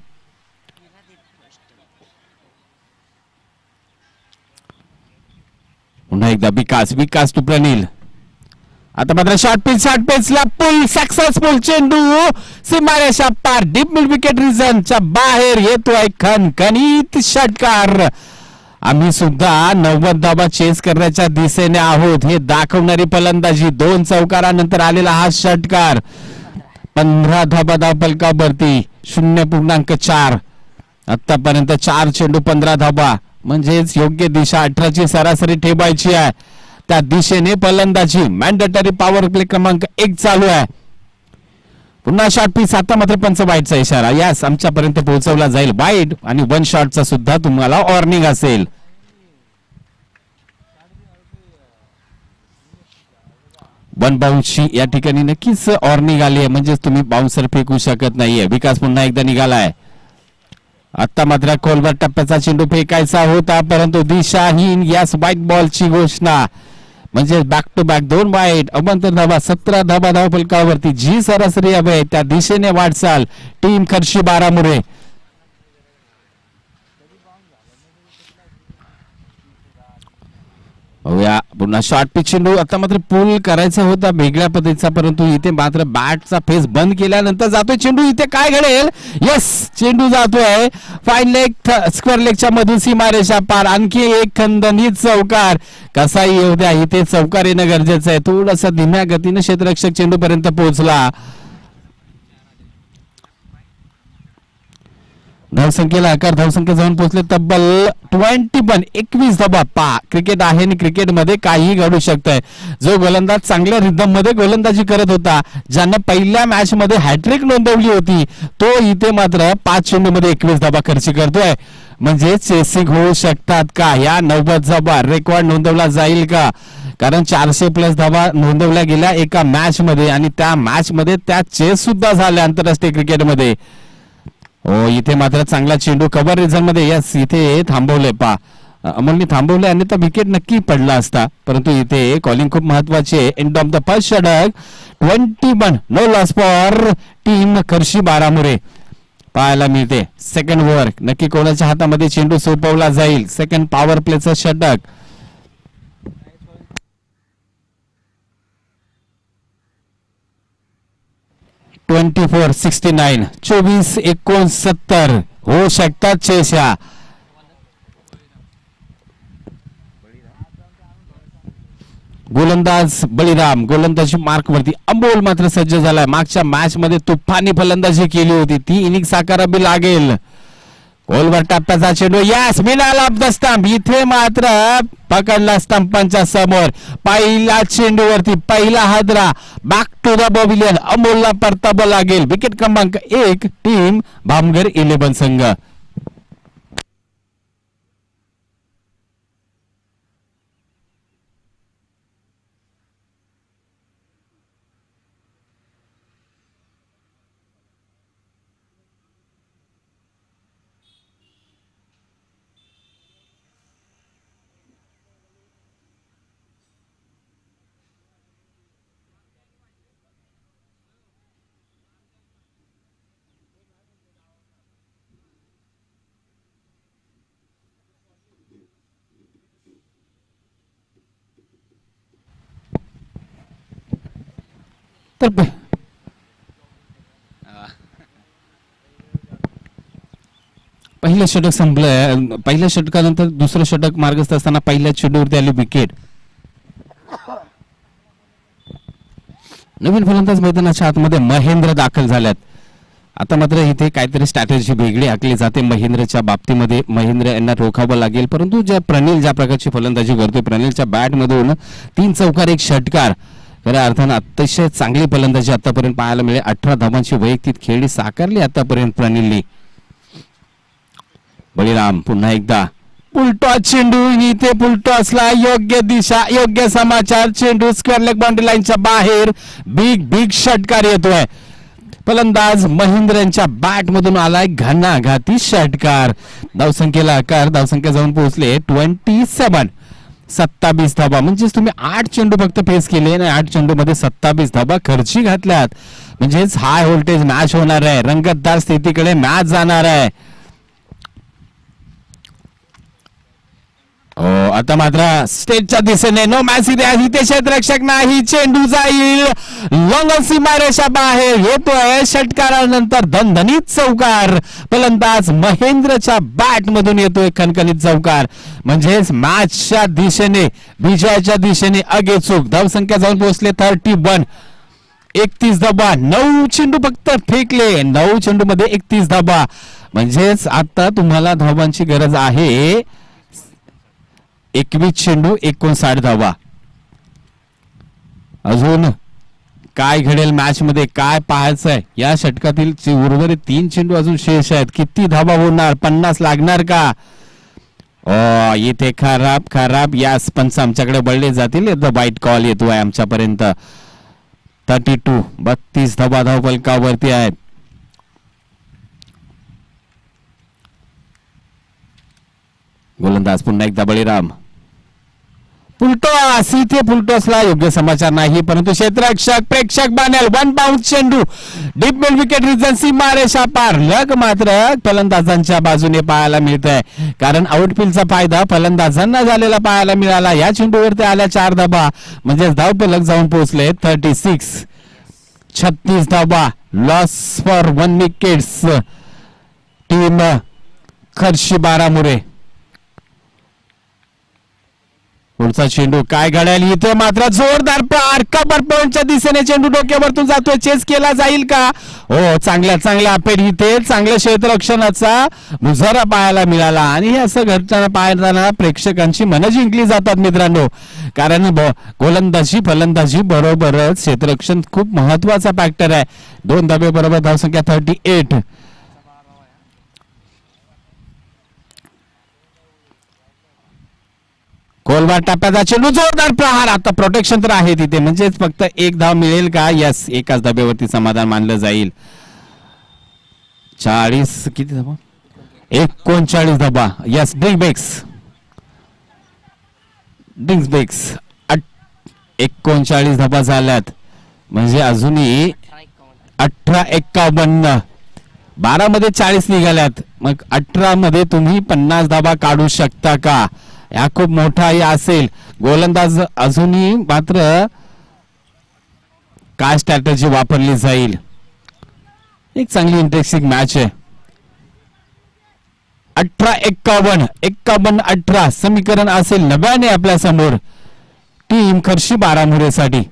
पुन्हा एकदा विकास. विकास टू प्रनिल. आता मात्र शॉर्ट पिचला पुल सक्सेसफुल. चेंडू सीमारेषा पार. डीप मिड विकेट रिजनच्या बाहेर येतोय खणखणीत षटकार. आम्ही सुद्धा 90 धाबा चेस करण्याच्या दिशेने आहोत हे दाखवणारी फलंदाजी. 2 चौकारानंतर आलेला हा षटकार. 15 धाबा धावफलकावरती 0.4. आतापर्यंत 4 चेंडू 15 धाबा, म्हणजेच योग्य दिशा 18ची सरासरी ठेवायची आहे. त्या दिशेने फलंदाजी. मॅन्डेटरी पॉवर प्ले क्रमांक 1 चालू आहे. पुन्हा शॉर्ट पीच. आता मात्र पंच वाईटचा इशारा यास आमच्यापर्यंत पोहोचवला जाईल वाईट आणि वन शॉटचा सुद्धा तुम्हाला वॉर्निंग असेल. वन बाउन्सची या ठिकाणी नक्कीच वॉर्निंग आली आहे, म्हणजेच तुम्ही बाउन्सर फेकू शकत नाहीये. विकास पुन्हा एकदा निघालाय. आता मात्र खोलवर टप्प्याचा चेंडू फेकायचा होता, परंतु दिशाहीन यास व्हाईट बॉलची घोषणा. म्हणजे बॅक टू बॅक 2 वाईट. अवंतर धावा 17 धावा धाव फलकावरती. जी सरासरी हवी आहे त्या दिशेने वाटचाल टीम खर्शी बारामुरे. या पुन्हा शॉर्ट पिच चेंडू. आता मात्र पुल करायचा होता वेगळ्या पद्धतीचा, परंतु इथे मात्र बॅटचा फेस बंद केल्यानंतर जातोय चेंडू. इथे काय घडेल? यस, चेंडू जातोय फाईन लेग स्क्वेअर लेगच्या मधून सीमारेषा पार. आणखी एक खंदनीत चौकार. कसाही येऊ द्या, इथे चौकार येणं गरजेचं आहे. थोडासा धीम्या गतीने क्षेत्ररक्षक चेंडू पर्यंत पोहोचला. धावसंख्येला आकार. धावसंख्या जाऊन पोहोचले तब्बल 21. 21 धावा. पा क्रिकेट आहे आणि क्रिकेटमध्ये काहीही घडू शकतंय. जो गोलंदाज चांगल्या रिदम मध्ये गोलंदाजी करत होता, ज्यानं पहिल्या मॅच मध्ये हॅट्रिक नोंदवली होती, तो इथे मात्र 5 चेंडूमध्ये 21 धावा खर्च करतोय. म्हणजे चेसिंग होऊ शकतात का? या 90 धावा रेकॉर्ड नोंदवला जाईल का? कारण 400+ धावा नोंदवल्या गेल्या एका मॅच मध्ये आणि त्या मॅच मध्ये त्या चेस सुद्धा झाल्या आंतरराष्ट्रीय क्रिकेटमध्ये. हो, इथे मात्र चांगला चेंडू कव्हर रिझन मध्ये. यस, इथे थांबवले. पा अमोलने थांबवले आणि तर विकेट नक्की पडला असता, परंतु इथे कॉलिंग खूप महत्वाची आहे. एंड ऑफ द फर्स्ट षटक. 21 नो लॉस फॉर टीम खर्शी बारामुरे पाहायला मिळते. सेकंड ओव्हर नक्की कोणाच्या हातामध्ये चेंडू सोपवला जाईल. सेकंड पॉवर प्लेचं षटक. 24-69. 24-69 होऊ शकतात चेशा. गोलंदाज बळीराम गोलंदाजी मार्क वरती. अमोल मात्र सज्ज झालाय. मागच्या मॅच मध्ये तुफानी फलंदाजी केली होती, ती इनिंग साकारावी लागेल. गोलवर टप्प्याचा चेंडू. यस, मिळाला ऑफ द स्टंप. इथे मात्र पकडला स्टंपांच्या समोर. पहिला चेंडूवरती पहिला हादरा. Back to the pavilion. अमोलला परतावं लागेल. विकेट क्रमांक 1 टीम भामगर 11 संघ. तर पहिलं षटक संपलं. पहिल्या षटकानंतर दुसरं षटक मार्गस्थ असताना पहिल्या चेंडूवरती आली विकेट. नवीन फलंदाज मैदानाच्या आतमध्ये महेंद्र दाखल झाल्यात. आता मात्र इथे काहीतरी स्ट्रॅटेजी वेगळी आखली जाते महेंद्रच्या बाबतीमध्ये. महेंद्र यांना रोखावं लागेल, परंतु प्रणील ज्या प्रकारची फलंदाजी करतोय, प्रणीलच्या बॅट मधून 3 चौकार 1 षटकार. खऱ्या अर्थानं अतिशय चांगली फलंदाजी आतापर्यंत पाहायला मिळेल. 18 धावांची वैयक्तिक खेळी साकारली आतापर्यंत प्रणीलनी. बळीराम पुन्हा एकदा पुलटॉस चेंडू. इथे पुलटॉसला योग्य दिशा, योग्य समाचार. चेंडू स्क्वेअर लेग बाउंड्री लाईनच्या बाहेर. बिग षटकार येतोय. फलंदाज महेंद्र यांच्या बॅट मधून आलाय घणाघाती षटकार. धावसंख्येला आकार. धावसंख्या जाऊन पोहोचले 27. 27 धावा. म्हणजेच तुम्ही 8 चेंडू फक्त फेस केले आणि 8 चेंडू मध्ये 27 धावा खर्ची घातल्यात. म्हणजेच हाय व्होल्टेज मॅच होणार आहे. रंगतदार स्थितीकडे मॅच जाणार आहे. आता मात्र स्टेजच्या दिशेने नो मॅच. इथे क्षेत्ररक्षक नाही. चेंडू जाईल लॉंग सीमारेषा बाहेर. येतोय षटकारानंतर धनधनीत चौकार. फलंदाज महेंद्रच्या बॅट मधून येतोय खणखणीत चौकार. म्हणजेच मॅचच्या दिशेने, विजयाच्या दिशेने अगेचूक. धावसंख्या जाऊन पोहोचले 31. 31 धावा. 9 चेंडू फक्त फेकले. 9 चेंडू मध्ये 31 धावा. म्हणजेच आता तुम्हाला धावांची गरज आहे. 21 चेंडू 59 धावा. अजून काय घडेल मॅच मध्ये, काय पाहायचंय. या षटकातील उर्वरित 3 चेंडू अजून शेष आहेत. किती धावा होणार, 50 लागणार का? इथे खराब यास पंच आमच्याकडे बळले जातील. वाईट कॉल येतोय आमच्यापर्यंत. 32 धावा धावफलकावरती आहेत. गोलंदाज पुन्हा एकदा बळीराम. फुलटॉस, इथे फुलटॉसला योग्य समाचार नाही, परंतु क्षेत्ररक्षक प्रेक्षक बानेल. 1 बाउन्स चेंडू deep mid wicket regency Mareshah पार. लग मात्र फलंदाजांच्या बाजूने पाहायला मिळत आहे, कारण आउटफील्डचा फायदा फलंदाजांना झालेला पाहायला मिळाला. या चेंडूवरती आल्या 4 धाबा, म्हणजे धावफलक जाऊन पोहोचले 36. 36 धाबा, लॉस फॉर 1 विकेट्स. टीम खर्शी बारामुरे. पुढचा चेंडू काय घडेल, इथे मात्र जोरदार प्रहार. कव्हर पॉइंटच्या दिशेने चेंडू डोक्यावरतून जातोय. चेस केला जाईल का? हो, चांगल्या अपेट इथे चांगल्या क्षेत्ररक्षणाचा मुजरा पाहायला मिळाला. आणि हे असं घडताना पाहताना प्रेक्षकांची मनं जिंकली जातात मित्रांनो, कारण गोलंदाजी फलंदाजी बरोबरच क्षेत्ररक्षण खूप महत्वाचा फॅक्टर आहे. 2 धाबे बरोबर धावसंख्या 38. गोलवार टप्प्याचा चेंडू, जोरदार प्रहार. आता प्रोटेक्शन तर आहे तिथे, म्हणजे फक्त 1 धाव मिळेल का? यस, एकाच धाब्यावरती समाधान मानलं जाईल. 40 किती धाबा, 39 धाबा. यस, ड्रिंक्स 39 धाबा झाल्यात, म्हणजे अजूनही 18-51. 12 मध्ये 40 निघाल्यात, मग 18 मध्ये तुम्ही 50 धाबा काढू शकता का? हा खूप मोठा असेल. गोलंदाज अजूनही मात्र काय स्ट्रॅटेजी वापरली जाईल? एक चांगली इंटरेस्टिंग मॅच आहे. 18-51 समीकरण असेल 90 आपल्या समोर टीम खर्शी बारामुरेसाठी.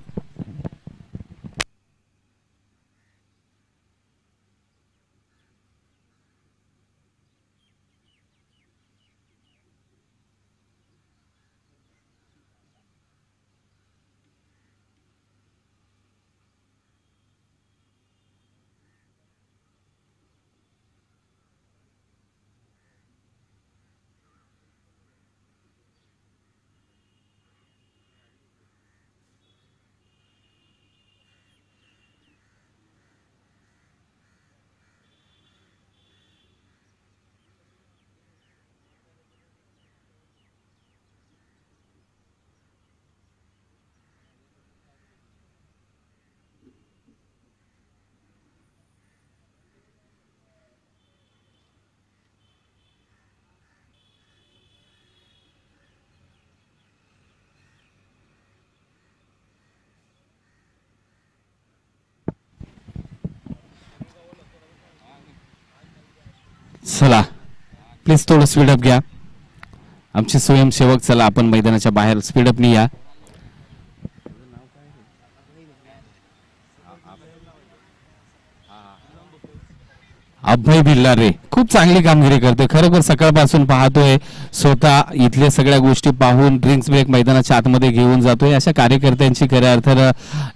चला प्लीज थोडं स्पीडअप घ्या. आमचे स्वयंसेवक, चला आपण मैदानाच्या बाहेर स्पीडअपनी या. अभय भिल्लारे खूप चांगली कामगिरी करते खरोखर. सकाळपासून पाहतोय, स्वतः इथल्या सगळ्या गोष्टी पाहून ड्रिंक्स ब्रेक मैदानाच्या आतमध्ये घेऊन जातोय. अशा कार्यकर्त्यांची खऱ्या अर्थानं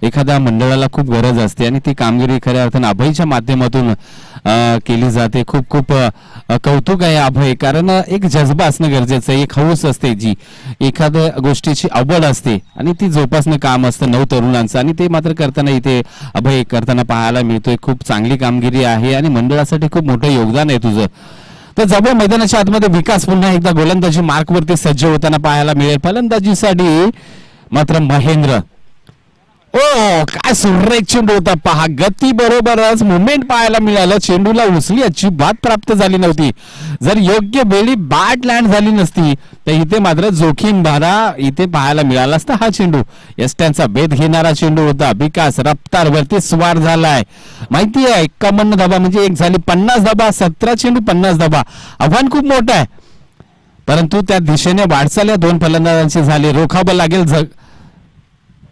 एखाद्या मंडळाला खूप गरज असते, आणि ती कामगिरी खऱ्या अर्थानं अभयच्या माध्यमातून केली जाते. खूप खूप कौतुक आहे अभय, कारण एक जज्बा असणं गरजेचं आहे. एक हौस असते, जी एखाद्या गोष्टीची आवड असते आणि ती जोपासणं काम असतं 9 तरुणांचं, आणि ते मात्र करताना इथे अभय करताना पाहायला मिळतोय. खूप चांगली कामगिरी आहे आणि मंडळासाठी खूप मोठं योगदान आहे तुझं. तर जवळ मैदानाच्या आतमध्ये विकास पुन्हा एकदा गोलंदाजी मार्कवरती सज्ज होताना पाहायला मिळेल. फलंदाजीसाठी मात्र महेंद्र. ओ, काय सुरेख चेंडू होता पहा. गती बरोबरच मुवमेंट पाहायला मिळालं. चेंडूला उचली अजिबात प्राप्त झाली नव्हती. जर योग्य वेळी बॅट लँड झाली नसती तर इथे मात्र जोखीम भरा इथे पाहायला मिळाला असता हा चेंडू. यष्ट्यांचा भेद घेणारा चेंडू होता. विकास रफ्तारवरती स्वार झालाय. माहिती आहे 51 धाबा म्हणजे 1 झाली 50 धाबा. 17 चेंडू 50 धाबा. आव्हान खूप मोठं आहे, परंतु त्या दिशेने वाटचाल या 2 फलंदाजांची झाली. रोखावं लागेल,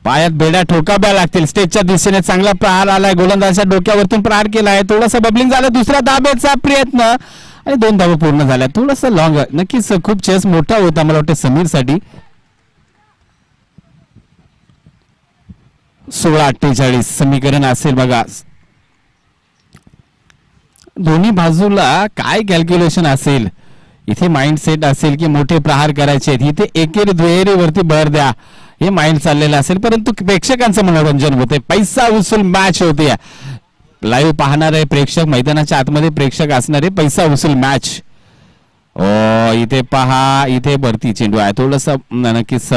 पायात बेड्या ठोकाव्या लागतील. स्टेजच्या दिशेने चांगला प्रहार आलाय. गोलंदाजाच्या डोक्यावरतून प्रहार केलाय. थोडासा बबलिंग झालं. दुसऱ्या धाब्याचा प्रयत्न आणि 2 धाबा पूर्ण झाल्या. थोडंसं लॉंग, नक्कीच खूप चेस मोठा होता मला वाटतं समीर साठी. 16-48 समीकरण असेल बघा. दोन्ही बाजूला काय कॅल्क्युलेशन असेल, इथे माइंडसेट असेल की मोठे प्रहार करायचे आहेत, इथे एकेरी दुहेरीवरती भर द्या, हे माइंड चाललेलं असेल. परंतु प्रेक्षकांचं मनोरंजन होते, पैसा वसूल मॅच होते. लाईव्ह पाहणारे प्रेक्षक, मैदानाच्या आतमध्ये प्रेक्षक असणारे, पैसा वसूल मॅच. इथे पहा, इथे भरती चेंडू आहे. थोडस नक्कीच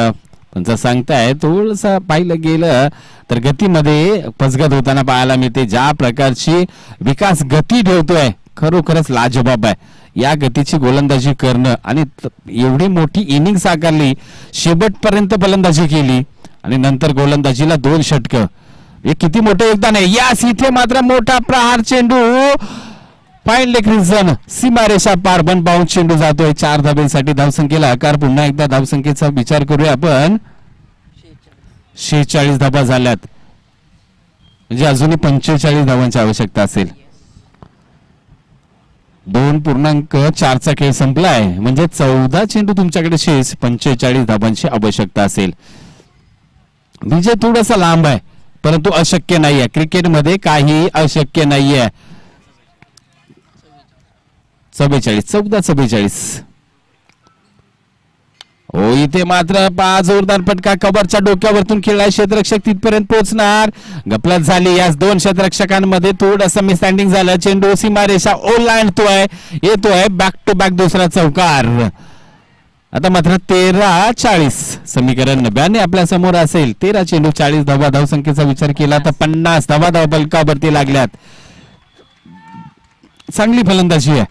तुमचं सांगताय, थोडस पाहिलं गेलं तर गतीमध्ये फसगत होताना पाहायला मिळते. ज्या प्रकारची विकास गती ठेवतोय खरोखरच लाजबाब आहे. या गतीची गोलंदाजी करणं आणि एवढी मोठी इनिंग साकारली, शेवटपर्यंत फलंदाजी केली आणि नंतर गोलंदाजीला 2 षटकं, हे किती मोठं योगदान आहे. यास इथे मात्र मोठा प्रहार चेंडू, फाईन लेग रिझन, सीमारेषा पार, बन बाउन्स चेंडू जातोय. 4 धाब्यांसाठी धावसंख्येला आकार. पुन्हा एकदा धावसंख्येचा विचार करूया आपण. 46 धाबा झाल्यात, म्हणजे अजूनही 45 धावांची आवश्यकता असेल. 2.4चा खेळ संपलाय, म्हणजे 14 चेंडू तुमच्याकडे शेष, 45 धाबांची आवश्यकता असेल. विजय थोडासा लांब आहे, परंतु अशक्य नाहीये. क्रिकेटमध्ये काही अशक्य नाहीये. 14-44. इथे मात्र जोरदार फटका, कव्हरच्या डोक्यावरतून खेळला, क्षेत्ररक्षक तिथपर्यंत पोहोचणार, गपलत झाली. याच 2 क्षेत्ररक्षकांमध्ये थोडंसं मिसस्टँडिंग झालं. चेंडू सीमारेषा ओलांडतोय, येतोय बॅक टू बॅक दुसरा चौकार. आता मात्र 13-40 समीकरण 92 आपल्या समोर असेल. 13 चेंडू 40 धावा. धावसंख्येचा विचार केला तर 50 धावा बलकावरती लागल्यात. चांगली फलंदाजी आहे.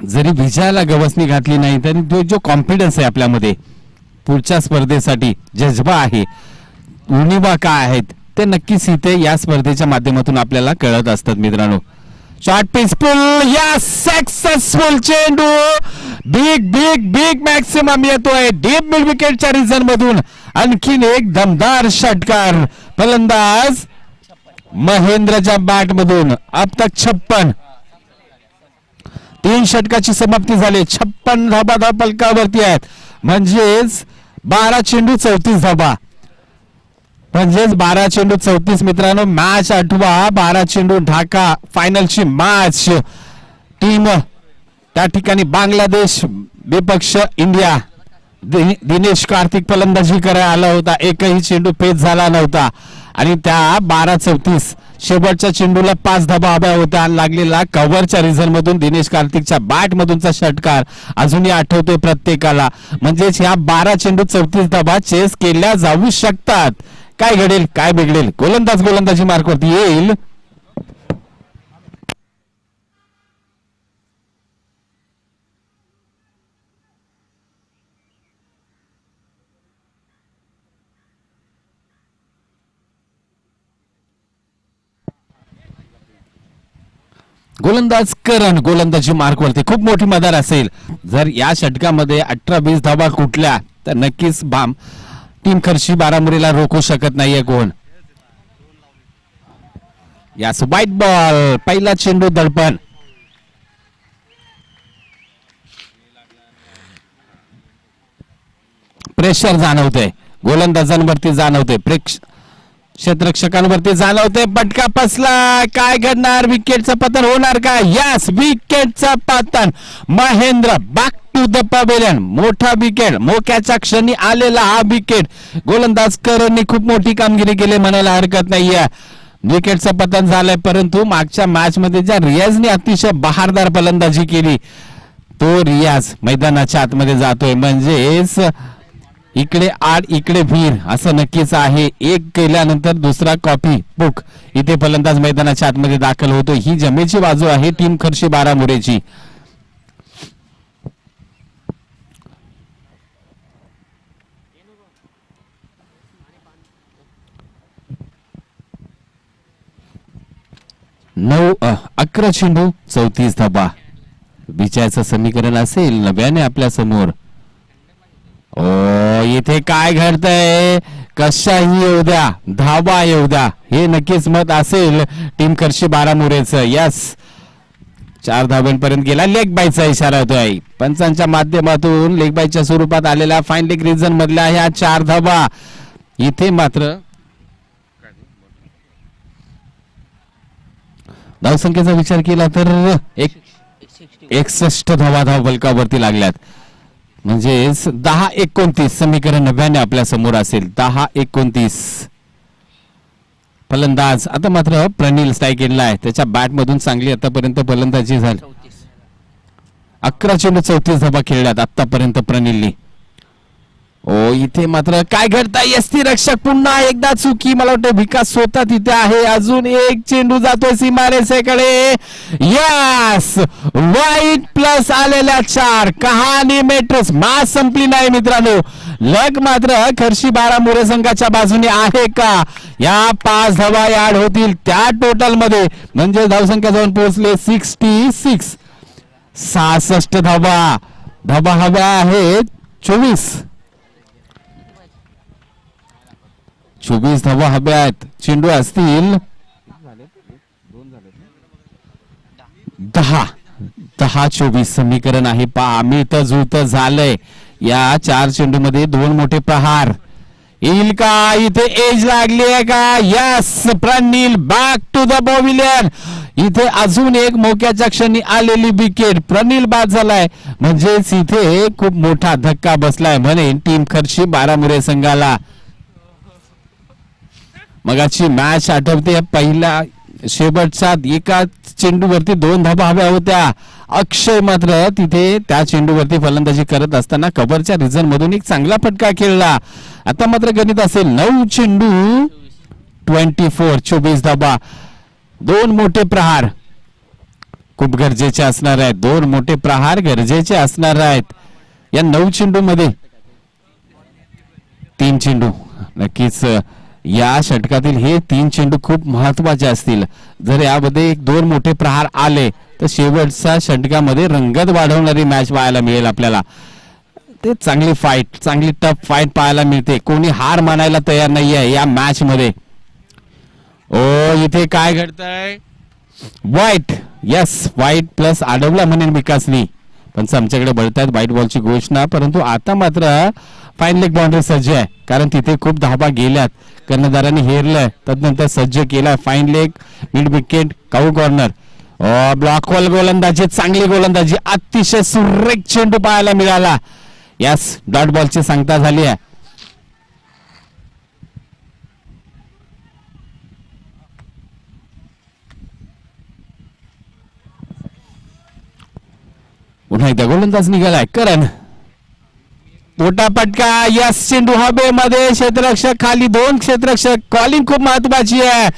जरी विजयाला गवसणी घातली नाही तरी तो जो कॉन्फिडन्स आहे आपल्यामध्ये पुढच्या स्पर्धेसाठी, जज्बा आहे, उणीवा काय आहेत, ते नक्कीच इथे या स्पर्धेच्या माध्यमातून आपल्याला कळत असतात मित्रांनो. शॉर्ट पिच पुल, या सक्सेसफुल चेंडू, बिग बिग बिग मॅक्सिमम येतोय डीप मिड विकेटच्या रिजन मधून. आणखीन एक दमदार षटकार, फलंदाज महेंद्रच्या बॅट मधून. अब तक 56, 3 षटकाची समाप्ती झाली. 56 धाबा फलकावरती आहेत, म्हणजेच 12 चेंडू 34 धाबा, म्हणजेच 12 चेंडू 34 मित्रांनो. मॅच आठवा, 12 चेंडू ढाका, फायनलची मॅच. टीम त्या ठिकाणी बांगलादेश विपक्ष इंडिया. दिनेश कार्तिक फलंदाजी करायला आला होता, एकही चेंडू पेच झाला नव्हता आणि त्या 12-34 शेवटच्या चेंडूला 5 धाबा हव्या होत्या. लागलेला कव्हरच्या रिझन मधून दिनेश कार्तिकच्या बॅट मधूनचा षटकार अजूनही आठवतोय प्रत्येकाला. म्हणजेच ह्या 12 चेंडू 34 धाबा चेस केल्या जाऊ शकतात. काय घडेल, काय बिघडेल, गोलंदाजी मार्कवरती येईल. गोलंदाज करण गोलंदाजी मार्कवरती खूप मोठी मदार असेल. जर या षटकामध्ये 18-20 धावा कुठल्या तर नक्कीच टीम खर्ची बारामुरीला रोखू शकत नाहीये कोण. यास व्हाईट बॉल, पहिला चेंडू दडपण. प्रेशर जाणवते, गोलंदाजांवरती जाणवते, क्षेत्ररक्षकांवरती जाणवते. फटका फसला, काय घडणार, विकेटचं पतन होणार का? यस, विकेटचं पतन. Mahendra back to the pavilion. मोठा विकेट, मोक्याच्या क्षणी आलेला हा विकेट. गोलंदाज करणने खूप मोठी कामगिरी केली म्हणायला हरकत नाहीये. विकेटचं पतन झालंय, परंतु मागच्या मॅच मध्ये ज्या रियाजने अतिशय बहारदार फलंदाजी केली तो रियाज मैदानाच्या आतमध्ये जातोय. म्हणजेच इकडे आड इकडे भीर असं नक्कीच आहे. एक केल्यानंतर दुसरा कॉपी बुक. इथे फलंदाज मैदानाच्या आतमध्ये दाखल होतो. ही जमेची बाजू आहे टीम खर्ची बारामुरेची. नऊ 11 चेंडू 34 धाबा. विजयाचं समीकरण असेल 99 आपल्या समोर. इथे काय घडतंय, कशाही येऊ द्या, धावा येऊ द्या, हे नक्कीच मत असेल टीम खर्ची बारामुरेचं. यस, 4 धावांपर्यंत गेला. लेग बायचा इशारा होतोय पंचांच्या माध्यमातून. लेग बायच्या स्वरूपात आलेल्या फाईन लेग रिजन मधल्या ह्या 4 धावा इथे मात्र धावसंख्येचा विचार केला तर 61 धावा फलकावरती लागल्यात. म्हणजे 10-29 समीकरण 99 आपल्या समोर असेल. 10-29. फलंदाज आता मात्र प्रणील स्ट्राईक एंडला आहे. त्याच्या बॅट मधून चांगली आतापर्यंत फलंदाजी झाली. 11 चेंडू 34 धावा खेळल्यात आतापर्यंत प्रणीलनी. ओ इथे मात्र काय घडतंय? यष्टीरक्षक पुन्हा एकदा चुकी. मला वाटतं विकास स्वतः तिथे आहे. अजून एक चेंडू जातोय सीमारेषेकडे. यस, वाईट प्लस आलेल्या 4. कहाणी मेट्रोस मॅच संपली नाही मित्रांनो. लग मात्र खर्शी बारामुरे संघाच्या बाजूने आहे का? या 5 धावा याड होतील त्या टोटल मध्ये. म्हणजे धावसंख्या जाऊन पोहोचले 66. 66 धावा हव्या आहेत 24 धावा हव्या आहेत. चेंडू असतील 10-24 समीकरण आहे. मिळत जुळत झालंय. या 4 चेंडू मध्ये 2 मोठे प्रहार येईल का? इथे एज लागली आहे का? Yes, Pranil back to the pavilion. इथे अजून एक मोक्याच्या क्षणी आलेली विकेट. प्रणील बाद झालाय. म्हणजेच इथे खूप मोठा धक्का बसलाय म्हणेन टीम खर्शी बारामुरे संघाला. मगाची मॅच आठवते. पहिला शेवटच्या एका चेंडूवरती 2 धावा हव्या होत्या. अक्षय मात्र तिथे त्या चेंडूवरती फलंदाजी करत असताना कव्हरच्या रिझन मधून एक चांगला फटका खेळला. आता मात्र गणित असेल 9 चेंडू 24 धावा. 2 मोठे प्रहार खूप गरजेचे असणार आहेत. 2 मोठे प्रहार गरजेचे असणार आहेत. या 9 चेंडू मध्ये 3 चेंडू नक्कीच या षटकातील हे 3 चेंडू खूप महत्वाचे असतील. जर यामध्ये 1-2 मोठे प्रहार आले तर शेवटच्या षटकामध्ये रंगत वाढवणारी मॅच पाहायला मिळेल आपल्याला. ते चांगली फाईट, चांगली टफ फाईट पाहायला मिळते. कोणी हार मानायला तयार नाहीये या मॅच मध्ये. ओ इथे काय घडतंय? वाईट. यस, वाईट प्लस अडवला म्हणेन विकासनी. पण आमच्याकडे बळतायत व्हाईट बॉलची घोषणा. परंतु आता मात्र फाईन लेग बाउंड्री सज्ज आहे. कारण तिथे खूप धावा गेल्यात. कर्णधारांनी हेरलंय. तदनंतर सज्ज केलाय फाईन लेग, मिड विकेट, काऊ कॉर्नर. ब्लॉक वॉल गोलंदाजी, चांगली गोलंदाजी. अतिशय सुरेख चेंडू पाहायला मिळाला. यस, डॉट बॉलची सांगता झाली आहे. पुन्हा एकदा गोलंदाज निघालाय करण. मोठा पटका. यस, चेंडू हवेमध्ये. क्षेत्ररक्षक खाली. 2 क्षेत्ररक्षक. कॉलिंग खूप महत्वाची आहे.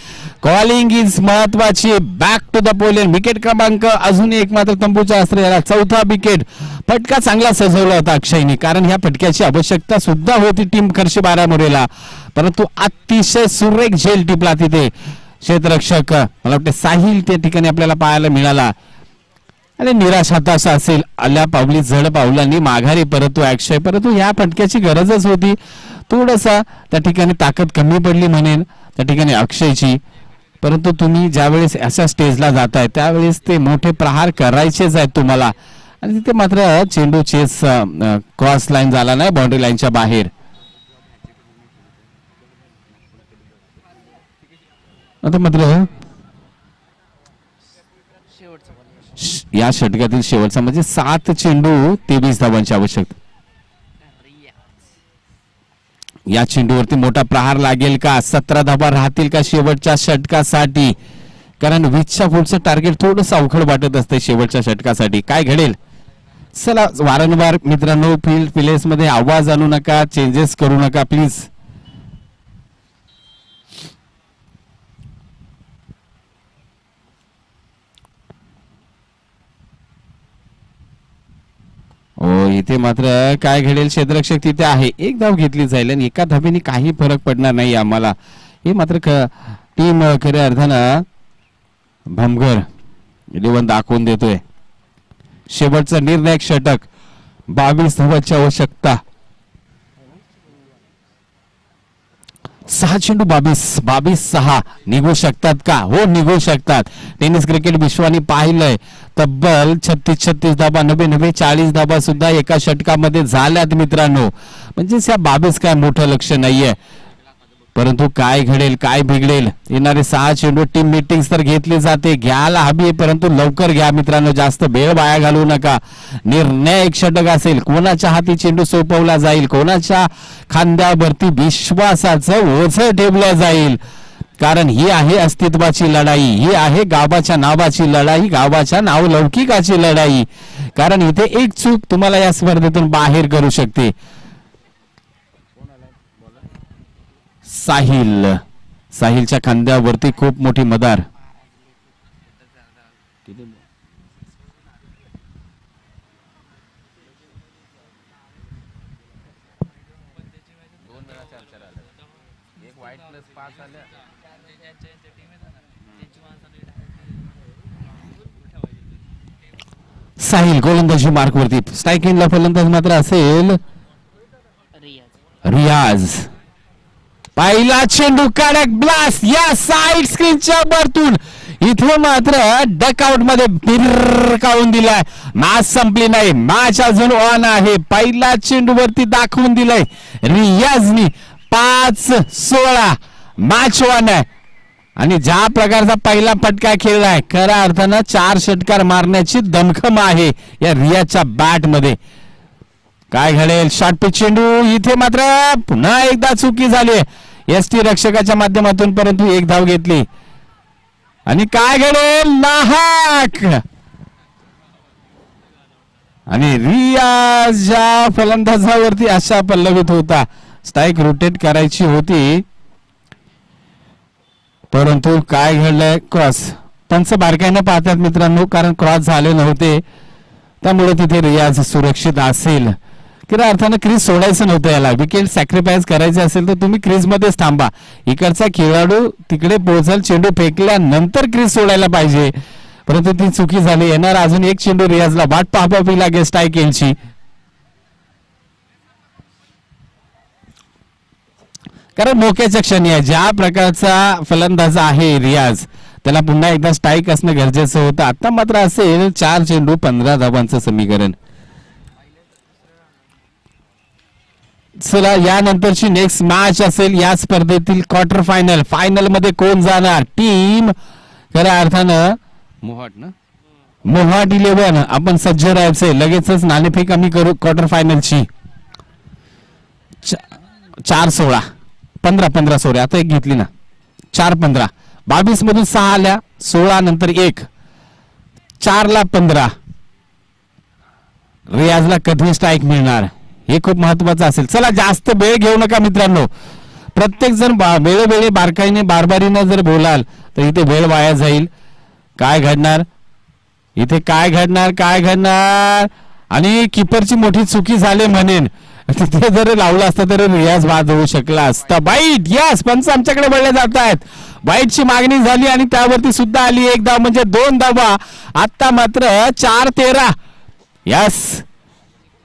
कॉलिंग इज महत्वाची. Back to the pavilion. Wicket क्रमांक अजून एक मात्र तंबूचा असलेला 4था विकेट. फटका चांगला सजवला होता अक्षयनी. कारण ह्या फटक्याची आवश्यकता सुद्धा होती टीम खर्शी बारामुरेला. परंतु अतिशय सुरेख झेल टिपला तिथे क्षेत्ररक्षक. मला वाटतं साहिल त्या ठिकाणी आपल्याला पाहायला मिळाला. आणि निराश हताशा असेल. आल्या पावली जड पावलांनी माघारी परततो अक्षय. परंतु ह्या फटक्याची गरजच होती. थोडासा त्या ठिकाणी ताकद कमी पडली म्हणेन त्या ठिकाणी अक्षयची. परंतु तुम्ही ज्यावेळेस अशा स्टेजला जाताय त्यावेळेस ते मोठे प्रहार करायचेच आहेत तुम्हाला. आणि तिथे मात्र चेंडू चेस क्रॉस लाईन झाला नाही, बाउंड्री लाईनच्या बाहेर. आता मात्र या षटकातील शेवटचा म्हणजे 7 चेंडू 23 धावांची आवश्यकता. या चेंडूवरती मोठा प्रहार लागेल का? 17 धावा राहतील का शेवटच्या षटकासाठी? कारण 20च्या पुढचं टार्गेट थोडंस अवघड वाटत असते शेवटच्या षटकासाठी. काय घडेल? चला, वारंवार मित्रांनो फील्ड प्लेस मध्ये आवाज आणू नका, चेंजेस करू नका प्लीज. हो, इथे मात्र काय घडेल? क्षेत्ररक्षक तिथे आहे. 1 धाव घेतली जाईल आणि एका धावेने काही फरक पडणार नाही आम्हाला. हे मात्र टीम खऱ्या अर्थानं भमगर 11 दाखवून देतोय. शेवटचा निर्णायक षटक. 22 धावांची आवश्यकता. 6 चेंडू 22-6 निघू शकतात का? हो, निघू शकतात. टेनिस क्रिकेट विश्वाने पाहिलंय. तब्बल 36 धाबा 90 40 धाबा सुद्धा एका षटकामध्ये झाल्यात मित्रांनो. म्हणजे 22 काय मोठं लक्ष नाहीये. परंतु काय घडेल काय बिघडेल येणारे 6 चेंडू टीम मीटिंग तर घेतली जाते घ्यायला हवी परंतु लवकर घ्या मित्रांनो जास्त वेळ वाया घालवू नका निर्णायक षटक असेल कोणाच्या हाती चेंडू सोपवला जाईल कोणाच्या खांद्यावरती विश्वासाचं ओझं ठेवलं जाईल कारण ही आहे अस्तित्वाची लढाई ही आहे गावाच्या नावाची लढाई गावाच्या नावलौकिकाची लढाई कारण इथे एक चूक तुम्हाला या स्पर्धेतून बाहेर करू शकते साहिलच्या खांद्यावरती खूप मोठी मदार साहिल गोलंदाजी मार्क वरती स्ट्राईक एंडला फलंदाज मात्र असेल रियाज पहिला चेंडू कडक ब्लास्ट या साइड स्क्रीनच्या वरतून इथे मात्र डकआउट मध्ये बिरकावून दिलाय मॅच संपली नाही मॅच अजून ऑन आहे पहिला चेंडू वरती दाखवून दिलाय रियाजनी 5-16 मॅच ऑन आहे आणि ज्या प्रकारचा पहिला फटका खेळलाय खऱ्या अर्थानं 4 षटकार मारण्याची दमखम आहे या रियाजच्या बॅट मध्ये काय घडेल शॉर्ट पिच चेंडू इथे मात्र पुन्हा एकदा चुकी झाली एसटी रक्षकाच्या माध्यमातून परंतु एक धाव घेतली आणि काय घडेल नाहक आणि रियाज ज्या फलंदाजावरती अशा पल्लवित होता स्ट्राईक रोटेट करायची होती परंतु काय घडलंय क्रॉस पंच बारकाईने पाहतात मित्रांनो कारण क्रॉस झाले नव्हते त्यामुळे तिथे रियाज सुरक्षित असेल खऱ्या अर्थानं क्रीज सोडायचं नव्हतं याला विकेट सॅक्रिफाईस करायचे असेल तर तुम्ही क्रीज मध्येच थांबा इकडचा खेळाडू तिकडे पोहोचल चेंडू फेकल्यानंतर क्रीज सोडायला पाहिजे परंतु ती चुकी झाली येणार अजून एक चेंडू रियाजला वाट पाहावी लागेल स्ट्राईक एंडची कारण मोक्याच्या क्षणी आहे ज्या प्रकारचा फलंदाज आहे रियाज त्याला पुन्हा एकदा स्ट्राईक असणं गरजेचं होतं आता मात्र असेल 4 चेंडू 15 धावांचं समीकरण चला यानंतरची नेक्स्ट मॅच असेल या स्पर्धेतील क्वार्टर फायनल फायनल मध्ये कोण जाणार टीम खऱ्या अर्थानं मोहाट 11 आपण सज्ज राहायचंय लगेचच नाणेफेक आम्ही करू क्वार्टर फायनलची 4-16 15 सॉरी आता एक घेतली ना 4-15 22 मधून 6 आल्या 16 नंतर 1 4 ला 15 रियाजला कधी स्ट्राईक मिळणार हे खूप महत्वाचं असेल चला जास्त वेळ घेऊ नका मित्रांनो प्रत्येक जण वेळोवेळी बारकाईने बारबारीने जर बोलाल तर इथे वेळ वाया जाईल काय घडणार इथे काय घडणार आणि किपरची मोठी चुकी झाली म्हणेन तिथे जर लावलं असतं तर रियाज बाद होऊ शकला असता बाईट यस पंच आमच्याकडे वळले जात आहेत बाईटची मागणी झाली आणि त्यावरती सुद्धा आली एक धाव म्हणजे 2 धावा आता मात्र 4-13 यस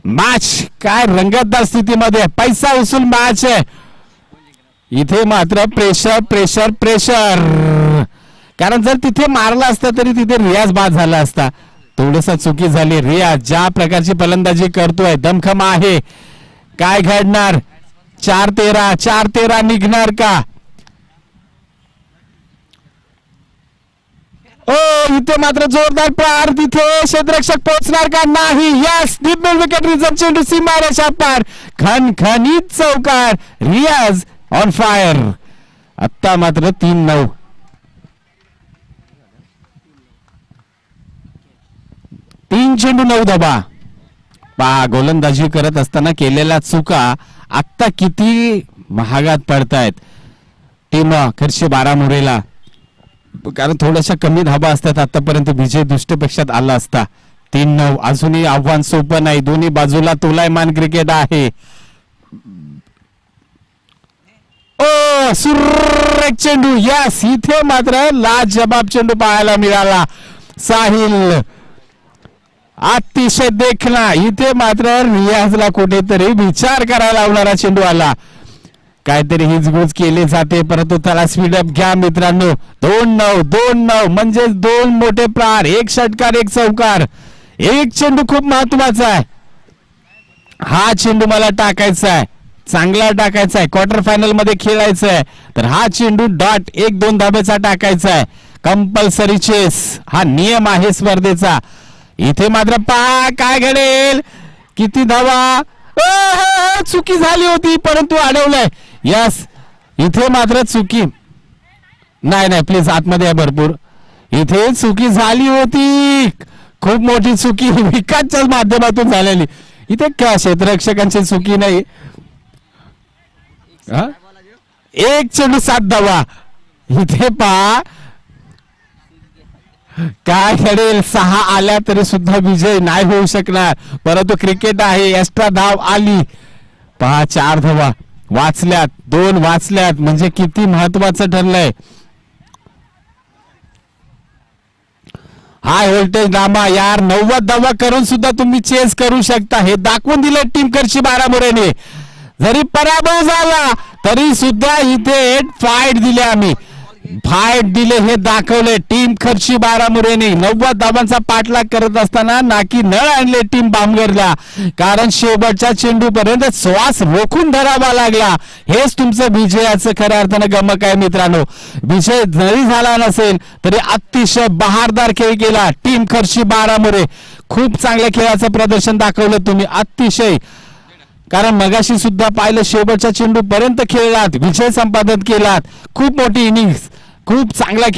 मॅच काय रंगतदार स्थितीमध्ये पैसा वसूल मॅच आहे इथे मात्र प्रेशर कारण जर तिथे मारला असता तरी तिथे रियाज बाद झाला असता थोडस चुकी झाली रियाज ज्या प्रकारची फलंदाजी करतोय दमखम आहे काय घडणार 4-13 निघणार का ओ इथे मात्र जोरदार प्रहार तिथे क्षेत्ररक्षक पोहोचणार का नाही यस डीप विकेट रिझर्व चेंडू सीमारेषा पार खणखणीत चौकार रियाज ऑन फायर आता मात्र 3-9 3 चेंडू 9 धावा पहा गोलंदाजी करत असताना केलेल्या चुका आता किती महागात पडतायत टीम खर्चे 12 मुरेला कारण थोड्याशा कमी धाबा असतात आतापर्यंत विजय दुष्टपेक्षात आला असता 3-9 अजूनही आव्हान सोपं नाही दोन्ही बाजूला तोलायमान क्रिकेट आहे ओ सुरेख चेंडू यस इथे मात्र लाजबाब चेंडू पाहायला मिळाला साहिल अतिशय देखना इथे मात्र रियाजला कुठेतरी विचार करायला लावणारा चेंडू आला काहीतरी हिचगुज केले जाते परंतु त्याला स्पीडअप घ्या मित्रांनो 2-9 म्हणजे 2 मोठे प्रहार 1 षटकार 1 चौकार एक चेंडू खूप महत्वाचा आहे हा चेंडू मला टाकायचा आहे चांगला टाकायचा आहे, क्वार्टर फायनल मध्ये खेळायचं आहे, तर हा चेंडू डॉट 1-2 धाब्याचा टाकायचा आहे. कंपल्सरी चेस हा नियम आहे स्पर्धेचा. इथे मात्र पहा काय घडेल, किती धावा. चुकी झाली होती परंतु अडवलंय. यस, इथे मात्र चुकी नाही प्लीज आतमध्ये आहे भरपूर. इथे चुकी झाली होती, खूप मोठी चुकी विकासच्या माध्यमातून झालेली. इथे का क्षेत्ररक्षकांची चुकी नाही. एक चेंडू 7 धावा. इथे पहा काय घडेल. 6 आल्या तरी सुद्धा विजय नाही होऊ शकणार, परंतु क्रिकेट आहे. एक्स्ट्रा धाव आली. पहा 4 धावा वाचल्यात, 2 वाचल्यात, म्हणजे किती महत्वाचं ठरलंय. हाय व्होल्टेज नामा यार, 90 धावा करून सुद्धा तुम्ही चेस करू शकता, हे दाखवून दिलं टीम करशी बारामुरेने. जरी पराभव झाला तरी सुद्धा इथे फाईट दिली, आम्ही फाईट दिले हे दाखवले टीम खर्ची बारामुरेने. 90 धावांचा पाठलाग करत असताना नाकी नळ आणले टीम बामगरला, कारण शेवटच्या चेंडू पर्यंत श्वास रोखून धरावा लागला. हेच तुमचं विजयाचं खऱ्या अर्थानं गमक आहे मित्रांनो. विजय जरी झाला नसेल तरी अतिशय बहारदार खेळ केला टीम खर्ची बारामुरे. खूप चांगल्या खेळाचं प्रदर्शन दाखवलं तुम्ही, अतिशय. कारण मगाशी सुद्धा पाहिलं, शेवटच्या चेंडू पर्यंत खेळलात, विजय संपादन केलात, खूप मोठी इनिंग्स, खूप चांगला खेळ.